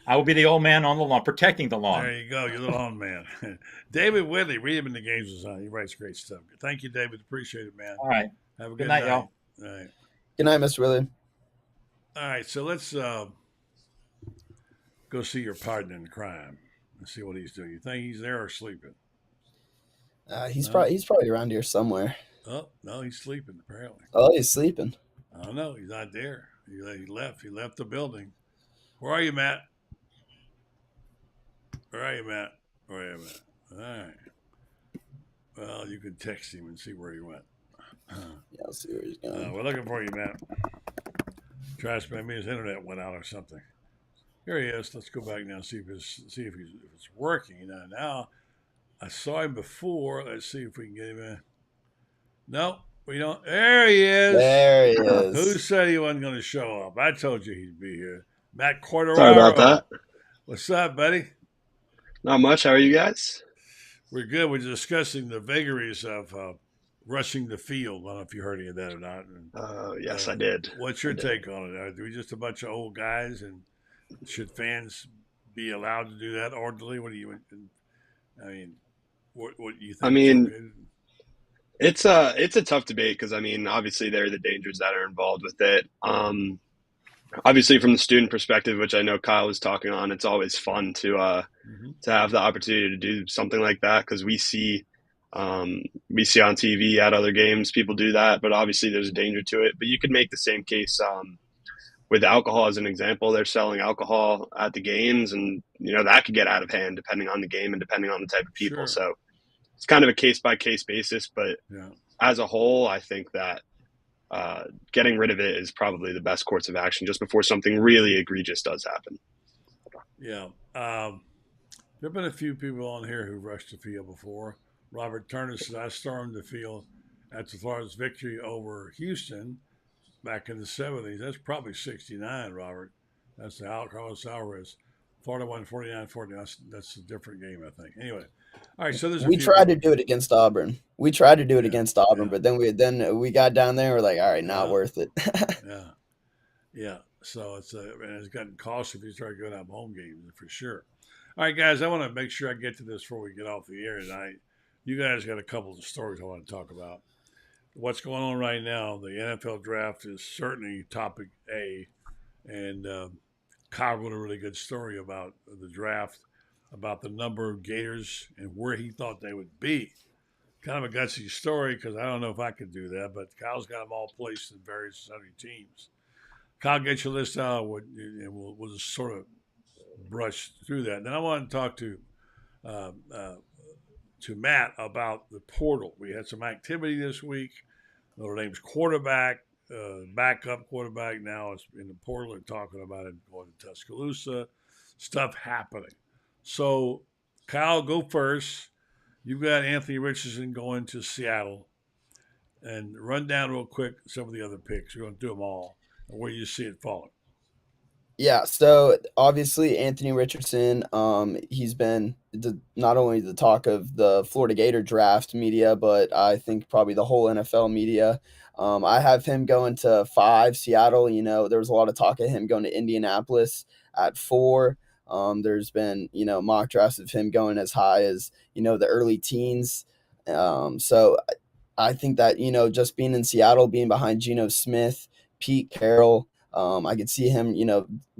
I will be the old man on the lawn, protecting the lawn. There you go. You're the lawn man. David Whitley, read him in the games design. He writes great stuff. Thank you, David. Appreciate it, man. All right. Have a good night, y'all. All right. Good night, Mr. Whitley. All right. So let's go see your partner in crime and see what he's doing. You think he's there or sleeping? He's probably around here somewhere. Oh no, he's sleeping apparently. Oh, he's sleeping. I don't know. He's not there. He left. He left the building. Where are you, Matt? Where are you, Matt? All right. Well, you can text him and see where he went. Yeah, I'll see where he's going. We're looking for you, Matt. Trash man, maybe his internet went out or something. Here he is. Let's go back now and see if it's working. Now, I saw him before. Let's see if we can get him in. No, we don't. There he is. There he is. Who said he wasn't going to show up? I told you he'd be here. Matt Corderaro. Sorry about that. What's up, buddy? Not much. How are you guys? We're good. We're discussing the vagaries of rushing the field. I don't know if you heard any of that or not. Yes, I did. What's your take on it? Are we just a bunch of old guys, and should fans be allowed to do that orderly? What do you? I mean, what do you think? I mean, it's a tough debate because obviously there are the dangers that are involved with it. Obviously, from the student perspective, which I know Kyle was talking on, it's always fun to have the opportunity to do something like that because we see on TV at other games people do that, but obviously there's a danger to it. But you could make the same case with alcohol as an example. They're selling alcohol at the games, and that could get out of hand depending on the game and depending on the type of people. Sure. So it's kind of a case by case basis. But as a whole, I think that getting rid of it is probably the best course of action just before something really egregious does happen. Yeah. There have been a few people on here who rushed the field before. Robert Turner said, I stormed the field at the Florida's victory over Houston back in the 70s. That's probably 69, Robert. That's the Carlos Alvarez. Florida won 49-40. That's a different game, I think. Anyway. All right, so we tried to do it against Auburn. But then we got down there and we're like, all right, not worth it. Yeah. So it's gotten costly if you start going up home games for sure. All right, guys, I want to make sure I get to this before we get off the air tonight. You guys got a couple of stories I want to talk about. What's going on right now? The NFL draft is certainly topic A, and Kyle wrote a really good story about the draft, about the number of Gators and where he thought they would be. Kind of a gutsy story because I don't know if I could do that, but Kyle's got them all placed in various other teams. Kyle, get your list out, and we'll just sort of brush through that. Then I want to talk to Matt about the portal. We had some activity this week. Notre Dame's quarterback, backup quarterback now is in the portal. They're talking about it going to Tuscaloosa. Stuff happening. So, Kyle, go first. You've got Anthony Richardson going to Seattle. And run down real quick some of the other picks. We're going to do them all. And where you see it falling. Yeah, so obviously Anthony Richardson, he's been not only the talk of the Florida Gator draft media, but I think probably the whole NFL media. I have him going to 5, Seattle. There was a lot of talk of him going to Indianapolis at 4. There's been, mock drafts of him going as high as, the early teens. So I think that, just being in Seattle, being behind Geno Smith, Pete Carroll, I could see him,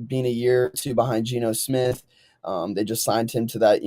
being a year or two behind Geno Smith. They just signed him to that,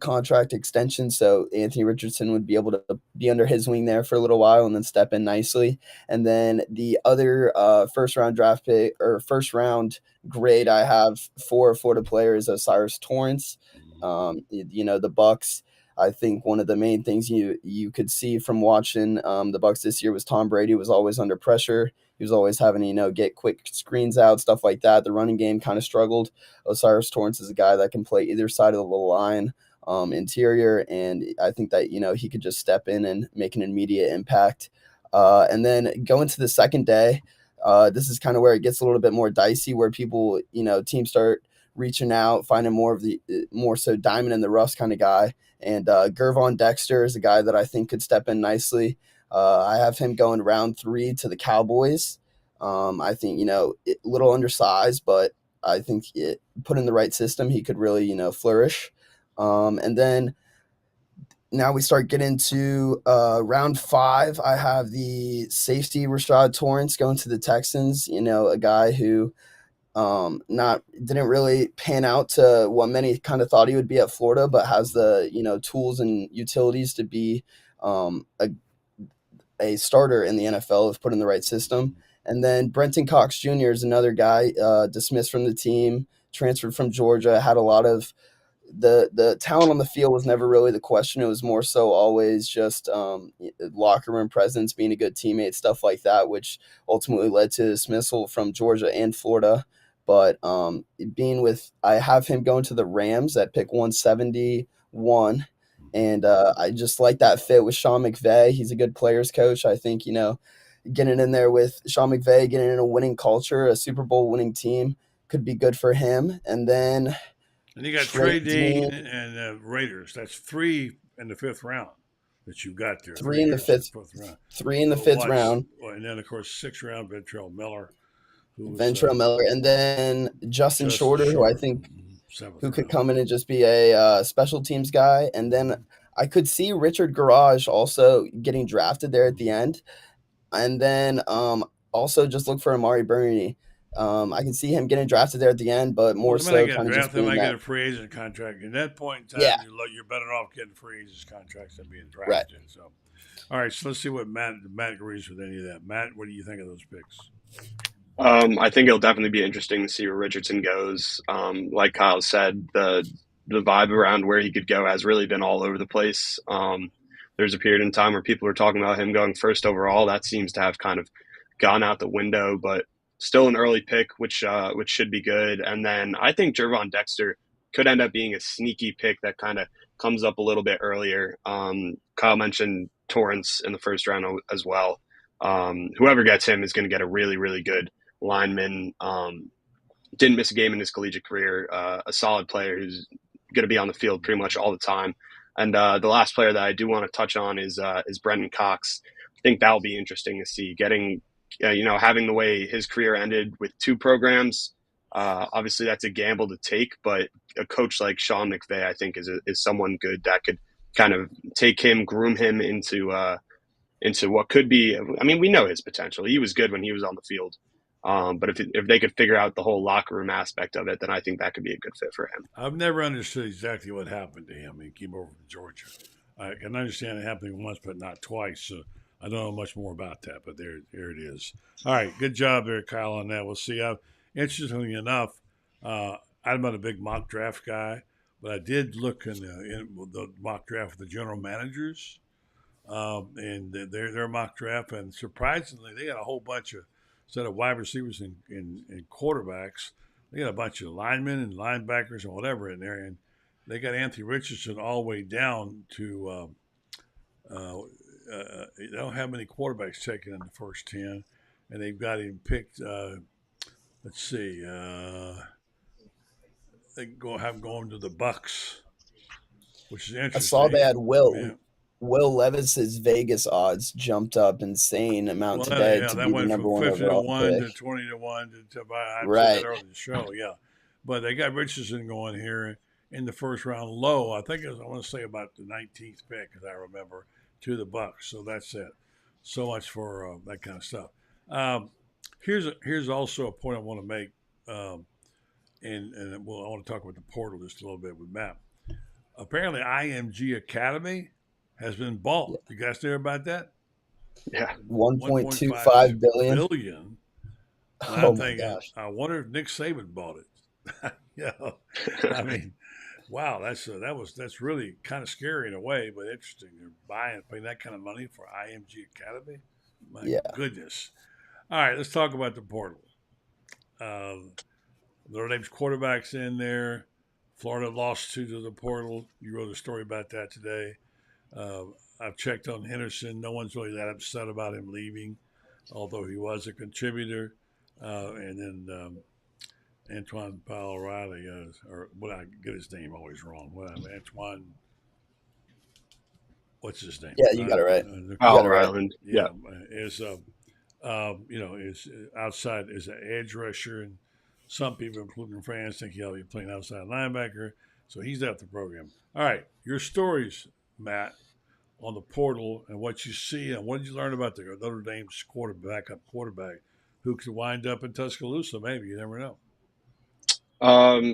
contract extension. So Anthony Richardson would be able to be under his wing there for a little while and then step in nicely. And then the other first round draft pick or first round grade I have for Florida players, Cyrus Torrance. The Bucks. I think one of the main things you could see from watching the Bucks this year was Tom Brady was always under pressure. He was always having to, get quick screens out, stuff like that. The running game kind of struggled. Osiris Torrance is a guy that can play either side of the line, interior, and I think that, he could just step in and make an immediate impact. And then going to the second day, this is kind of where it gets a little bit more dicey, where people, teams start reaching out, finding more so diamond in the rough kind of guy. And Gervon Dexter is a guy that I think could step in nicely. I have him going round 3 to the Cowboys. I think, little undersized, but I think put in the right system, he could really, flourish. And then now we start getting to round 5. I have the safety Rashad Torrance going to the Texans, a guy who not didn't really pan out to what many kind of thought he would be at Florida, but has the tools and utilities to be a starter in the NFL if put in the right system. And then Brenton Cox Jr. is another guy dismissed from the team, transferred from Georgia, had a lot of the talent on the field was never really the question. It was more so always just locker room presence, being a good teammate, stuff like that, which ultimately led to dismissal from Georgia and Florida. But I have him going to the Rams at pick 171. And I just like that fit with Sean McVay. He's a good players coach. I think, getting in there with Sean McVay, getting in a winning culture, a Super Bowl winning team could be good for him. And then and you got Trey Dean and Raiders. That's 3 in the 5th round that you got there. 3 in the 5th round. 3 in the 5th round. And then, of course, 6th round, Ventrell Miller. Ventrell Miller. And then Justin Shorter, who I think who could come in and just be a special teams guy. And then I could see Richard Garage also getting drafted there at the end. And then also just look for Amari Burney. I can see him getting drafted there at the end, but more so kind of just being get a free agent contract. At that point in time, you're better off getting free agent contracts than being drafted. Right. So, all right, so let's see what Matt agrees with any of that. Matt, what do you think of those picks? I think it'll definitely be interesting to see where Richardson goes. Like Kyle said, the vibe around where he could go has really been all over the place. There's a period in time where people were talking about him going first overall. That seems to have kind of gone out the window, but still an early pick, which should be good. And then I think Gervon Dexter could end up being a sneaky pick that kind of comes up a little bit earlier. Kyle mentioned Torrance in the first round as well. Whoever gets him is going to get a really, really good lineman. Didn't miss a game in his collegiate career. A solid player who's going to be on the field pretty much all the time. And the last player that I do want to touch on is Brenton Cox. I think that'll be interesting to see. Getting, having the way his career ended with 2 programs. Obviously, that's a gamble to take, but a coach like Sean McVay, I think, is someone good that could kind of take him, groom him into what could be. I mean, we know his potential. He was good when he was on the field. But if they could figure out the whole locker room aspect of it, then I think that could be a good fit for him. I've never understood exactly what happened to him. He came over from Georgia. I can understand it happening once, but not twice. So I don't know much more about that, but there it is. All right, good job there, Kyle, on that. We'll see. Interestingly enough, I'm not a big mock draft guy, but I did look in the mock draft with the general managers and their mock draft, and surprisingly, they got a whole bunch of set of wide receivers and quarterbacks. They got a bunch of linemen and linebackers and whatever in there, and they got Anthony Richardson all the way down to. They don't have many quarterbacks taken in the first 10, and they've got him picked let's see. They have him going to the Bucks, which is I saw they interesting. had Yeah. Will Levis's Vegas odds jumped up insane amount Well, today yeah, to that be the went from number one 50 to overall 1 pick. to 20 to 1. I said that Right. earlier in the show, yeah. But they got Richardson going here in the first round low. I think it was, I want to say about the 19th pick, as I remember, to the Bucks. So that's it. So much for that kind of stuff. Um, here's also a point I want to make, and well, I want to talk about the portal just a little bit with Matt. Apparently, IMG Academy has been bought. You guys hear about that? Yeah. 1.25 billion. billion. And Oh I'm my thinking, gosh. I wonder if Nick Saban bought it. I mean, wow, that's really kind of scary in a way, but interesting. They're paying that kind of money for IMG Academy. My goodness. All right, let's talk about the portal. Notre Dame's quarterbacks in there. Florida lost two to the portal. You wrote a story about that today. I've checked on Henderson. No one's really that upset about him leaving, although he was a contributor. And then Antoine Powell Riley, or what I get his name always wrong. Antoine, what's his name? Yeah, you got it right. Powell Ryland. Yeah. Is is outside is an edge rusher, and some people, including fans, think he'll be playing outside linebacker. So he's out the program. All right, your stories, Matt, on the portal and what you see, and what did you learn about the Notre Dame's backup quarterback who could wind up in Tuscaloosa? Maybe you never know.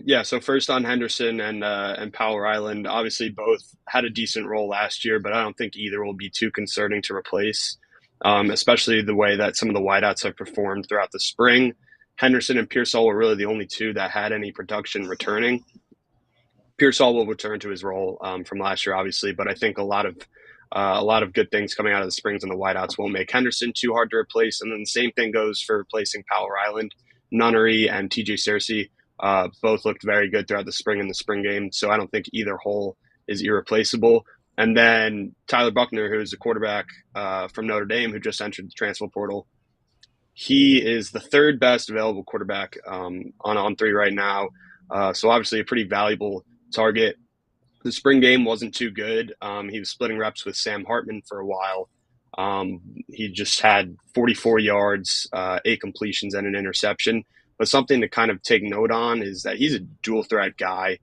Yeah. So first on Henderson and Powell Ryland, obviously both had a decent role last year, but I don't think either will be too concerning to replace, especially the way that some of the wideouts have performed throughout the spring. Henderson and Pearsall were really the only two that had any production returning. Pearsall will return to his role from last year, obviously, but I think a lot of good things coming out of the springs and the wideouts won't make Henderson too hard to replace. And then the same thing goes for replacing Powell Ryland. Nunnery and TJ Searcy both looked very good throughout the spring and the spring game, so I don't think either hole is irreplaceable. And then Tyler Buchner, who's a quarterback from Notre Dame who just entered the transfer portal, he is the third best available quarterback on On3 right now. So obviously a pretty valuable target. The spring game wasn't too good. He was splitting reps with Sam Hartman for a while. He just had 44 yards, 8 completions, and an interception. But something to kind of take note on is that he's a dual threat guy.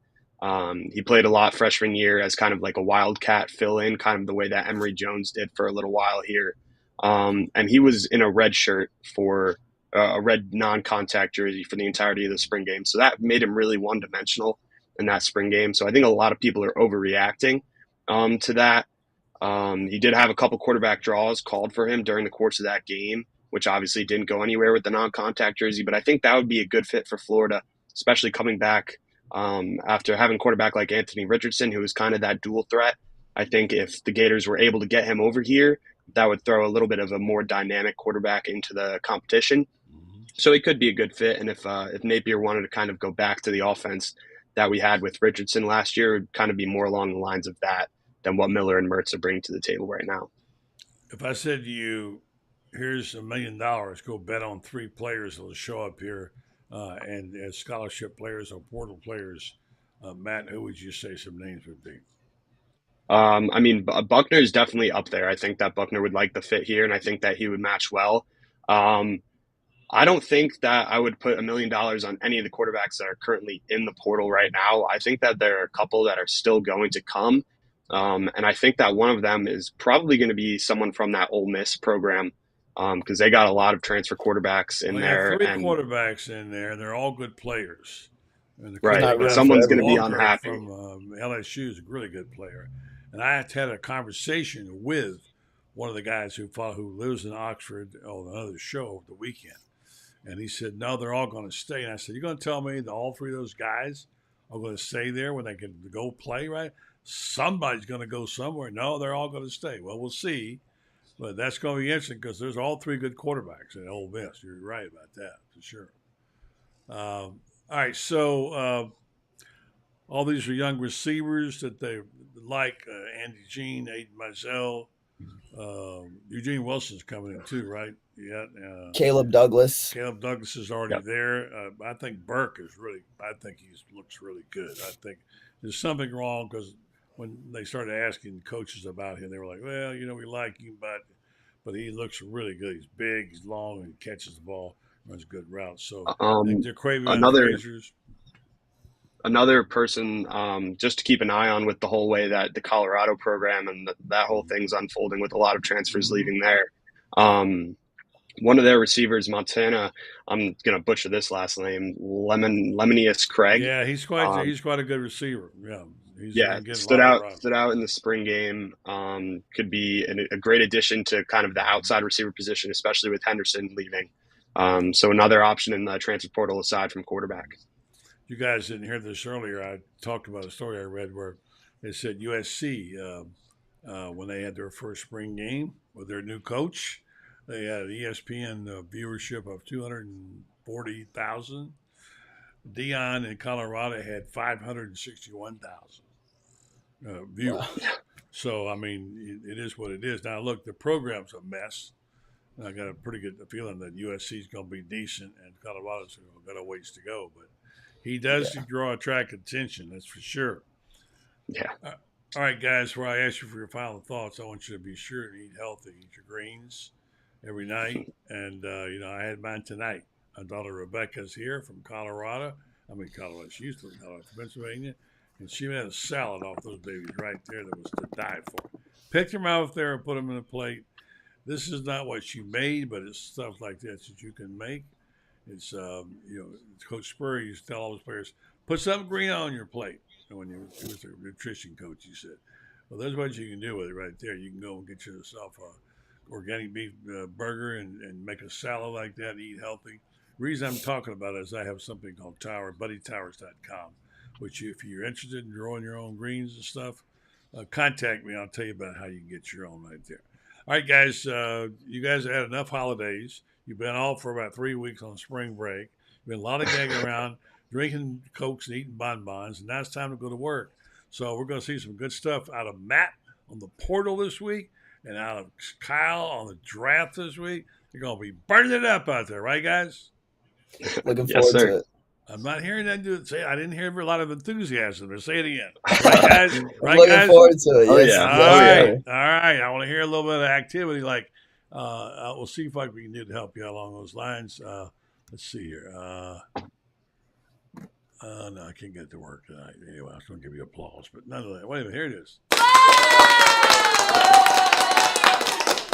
He played a lot freshman year as kind of like a wildcat fill-in, kind of the way that Emory Jones did for a little while here. And he was in a red shirt for a red non-contact jersey for the entirety of the spring game. So that made him really one-dimensional in that spring game. So I think a lot of people are overreacting to that. He did have a couple quarterback draws called for him during the course of that game, which obviously didn't go anywhere with the non-contact jersey. But I think that would be a good fit for Florida, especially coming back after having a quarterback like Anthony Richardson, who was kind of that dual threat. I think if the Gators were able to get him over here, that would throw a little bit of a more dynamic quarterback into the competition. So it could be a good fit. And if Napier wanted to kind of go back to the offense that we had with Richardson last year, it would kind of be more along the lines of that than what Miller and Mertz are bringing to the table right now. If I said to you, here's $1 million, go bet on 3 players that'll show up here and as scholarship players or portal players, Matt, who would you say some names would be? I mean, Buchner is definitely up there. I think that Buchner would like the fit here, and I think that he would match well. I don't think that I would put $1 million on any of the quarterbacks that are currently in the portal right now. I think that there are a couple that are still going to come. And I think that one of them is probably going to be someone from that Ole Miss program because they got a lot of transfer quarterbacks in there. They have 3 quarterbacks in there. They're all good players. And right, but someone's going to be unhappy. From LSU is a really good player. And I had a conversation with one of the guys who lives in Oxford on another show over the weekend. And he said, no, they're all going to stay. And I said, you're going to tell me that all 3 of those guys are going to stay there when they can go play, right? Somebody's going to go somewhere. No, they're all going to stay. Well, we'll see. But that's going to be interesting because there's all 3 good quarterbacks at Ole Miss. You're right about that, for sure. All right, so all these are young receivers that they like, Andy Jean, Aiden Mizell, Eugene Wilson's coming in too, right? Yeah. Caleb Douglas. Caleb Douglas is already there. I think Burke is really. I think he looks really good. I think there's something wrong because when they started asking coaches about him, they were like, "Well, we like him, but he looks really good. He's big, he's long, and he catches the ball, runs good routes." So I think they're craving on Frazier's. Another person just to keep an eye on with the whole way that the Colorado program and that whole thing's unfolding with a lot of transfers leaving there. One of their receivers, Montana, I'm gonna butcher this last name, Lemonius Craig. Yeah, he's quite a good receiver. Yeah, stood out in the spring game. Could be a great addition to kind of the outside receiver position, especially with Henderson leaving. So another option in the transfer portal aside from quarterback. You guys didn't hear this earlier. I talked about a story I read where they said USC, when they had their first spring game with their new coach, they had an ESPN viewership of 240,000. Dion in Colorado had 561,000 viewers. Wow. So, I mean, it is what it is. Now, look, the program's a mess. I got a pretty good feeling that USC is going to be decent and Colorado's got a ways to go. But he does attract attention, that's for sure. Yeah. All right, guys, before I ask you for your final thoughts, I want you to be sure to eat healthy. Eat your greens every night. And, I had mine tonight. My daughter Rebecca's here from Colorado. She used to live in Colorado, Pennsylvania. And she made a salad off those babies right there that was to die for. Pick them out there and put them in a plate. This is not what she made, but it's stuff like that you can make. It's, Coach Spurrier used to tell all his players, put something green on your plate. And when he was a nutrition coach, he said, well, that's what you can do with it right there. You can go and get yourself a organic beef burger and make a salad like that and eat healthy. The reason I'm talking about it is I have something called BuddyTowers.com, which if you're interested in growing your own greens and stuff, contact me. I'll tell you about how you can get your own right there. All right, guys, you guys have had enough holidays. You've been off for about 3 weeks on spring break. Been a lot of gagging around, drinking Cokes and eating bonbons, and now it's time to go to work. So we're going to see some good stuff out of Matt on the portal this week and out of Kyle on the draft this week. They're going to be burning it up out there, right, guys? Looking forward to it. I'm not hearing that dude say. I didn't hear a lot of enthusiasm. But say it again, right, guys? Right, looking guys? forward to it. Yes. All right. I want to hear a little bit of activity. Like, we'll see if we can do to help you along those lines. Let's see here. No, I can't get to work tonight. Anyway, I was going to give you applause, but none of that. Wait a minute. Here it is. All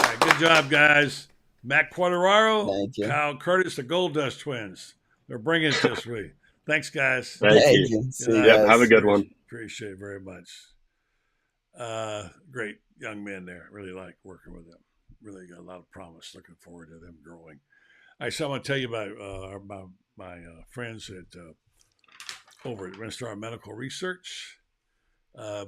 right, good job, guys. Matt Quadraro, Kyle Curtis, the Gold Dust Twins. They're bringing it this week. Thanks, guys. Thank you. Have a good one. Appreciate it very much. Great young men there. Really like working with them. Really got a lot of promise. Looking forward to them growing. All right, so I want to tell you about my friends at over at Renstar Medical Research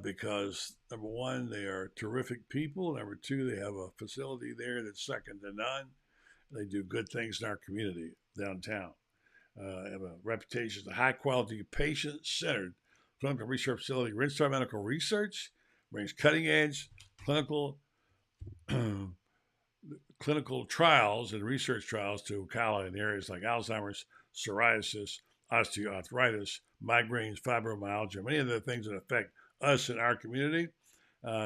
because, number one, they are terrific people. Number two, they have a facility there that's second to none. They do good things in our community downtown. Have a reputation as a high-quality, patient-centered clinical research facility. Renstar Medical Research brings cutting-edge clinical trials and research trials to Ocala in areas like Alzheimer's, psoriasis, osteoarthritis, migraines, fibromyalgia, many of the things that affect us in our community.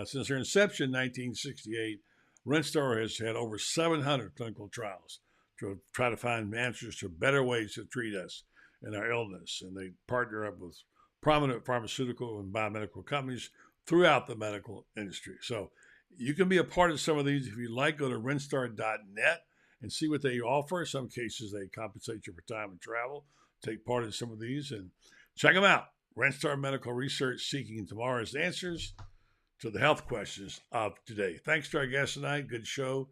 Since their inception in 1968, Renstar has had over 700 clinical trials to try to find answers to better ways to treat us and our illness. And they partner up with prominent pharmaceutical and biomedical companies throughout the medical industry. So you can be a part of some of these if you like. Go to renstar.net and see what they offer. In some cases, they compensate you for time and travel. Take part in some of these and check them out. Renstar Medical Research, seeking tomorrow's answers to the health questions of today. Thanks to our guest tonight. Good show.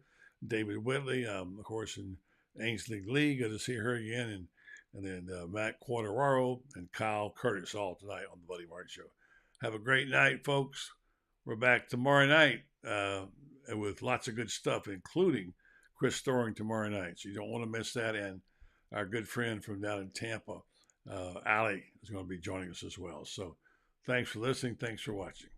David Whitley, of course, and Ainsley Lee. Good to see her again. And then Matt Quadraro and Kyle Curtis all tonight on the Buddy Martin Show. Have a great night, folks. We're back tomorrow night with lots of good stuff, including Chris Storing tomorrow night. So you don't want to miss that. And our good friend from down in Tampa, Allie, is going to be joining us as well. So thanks for listening. Thanks for watching.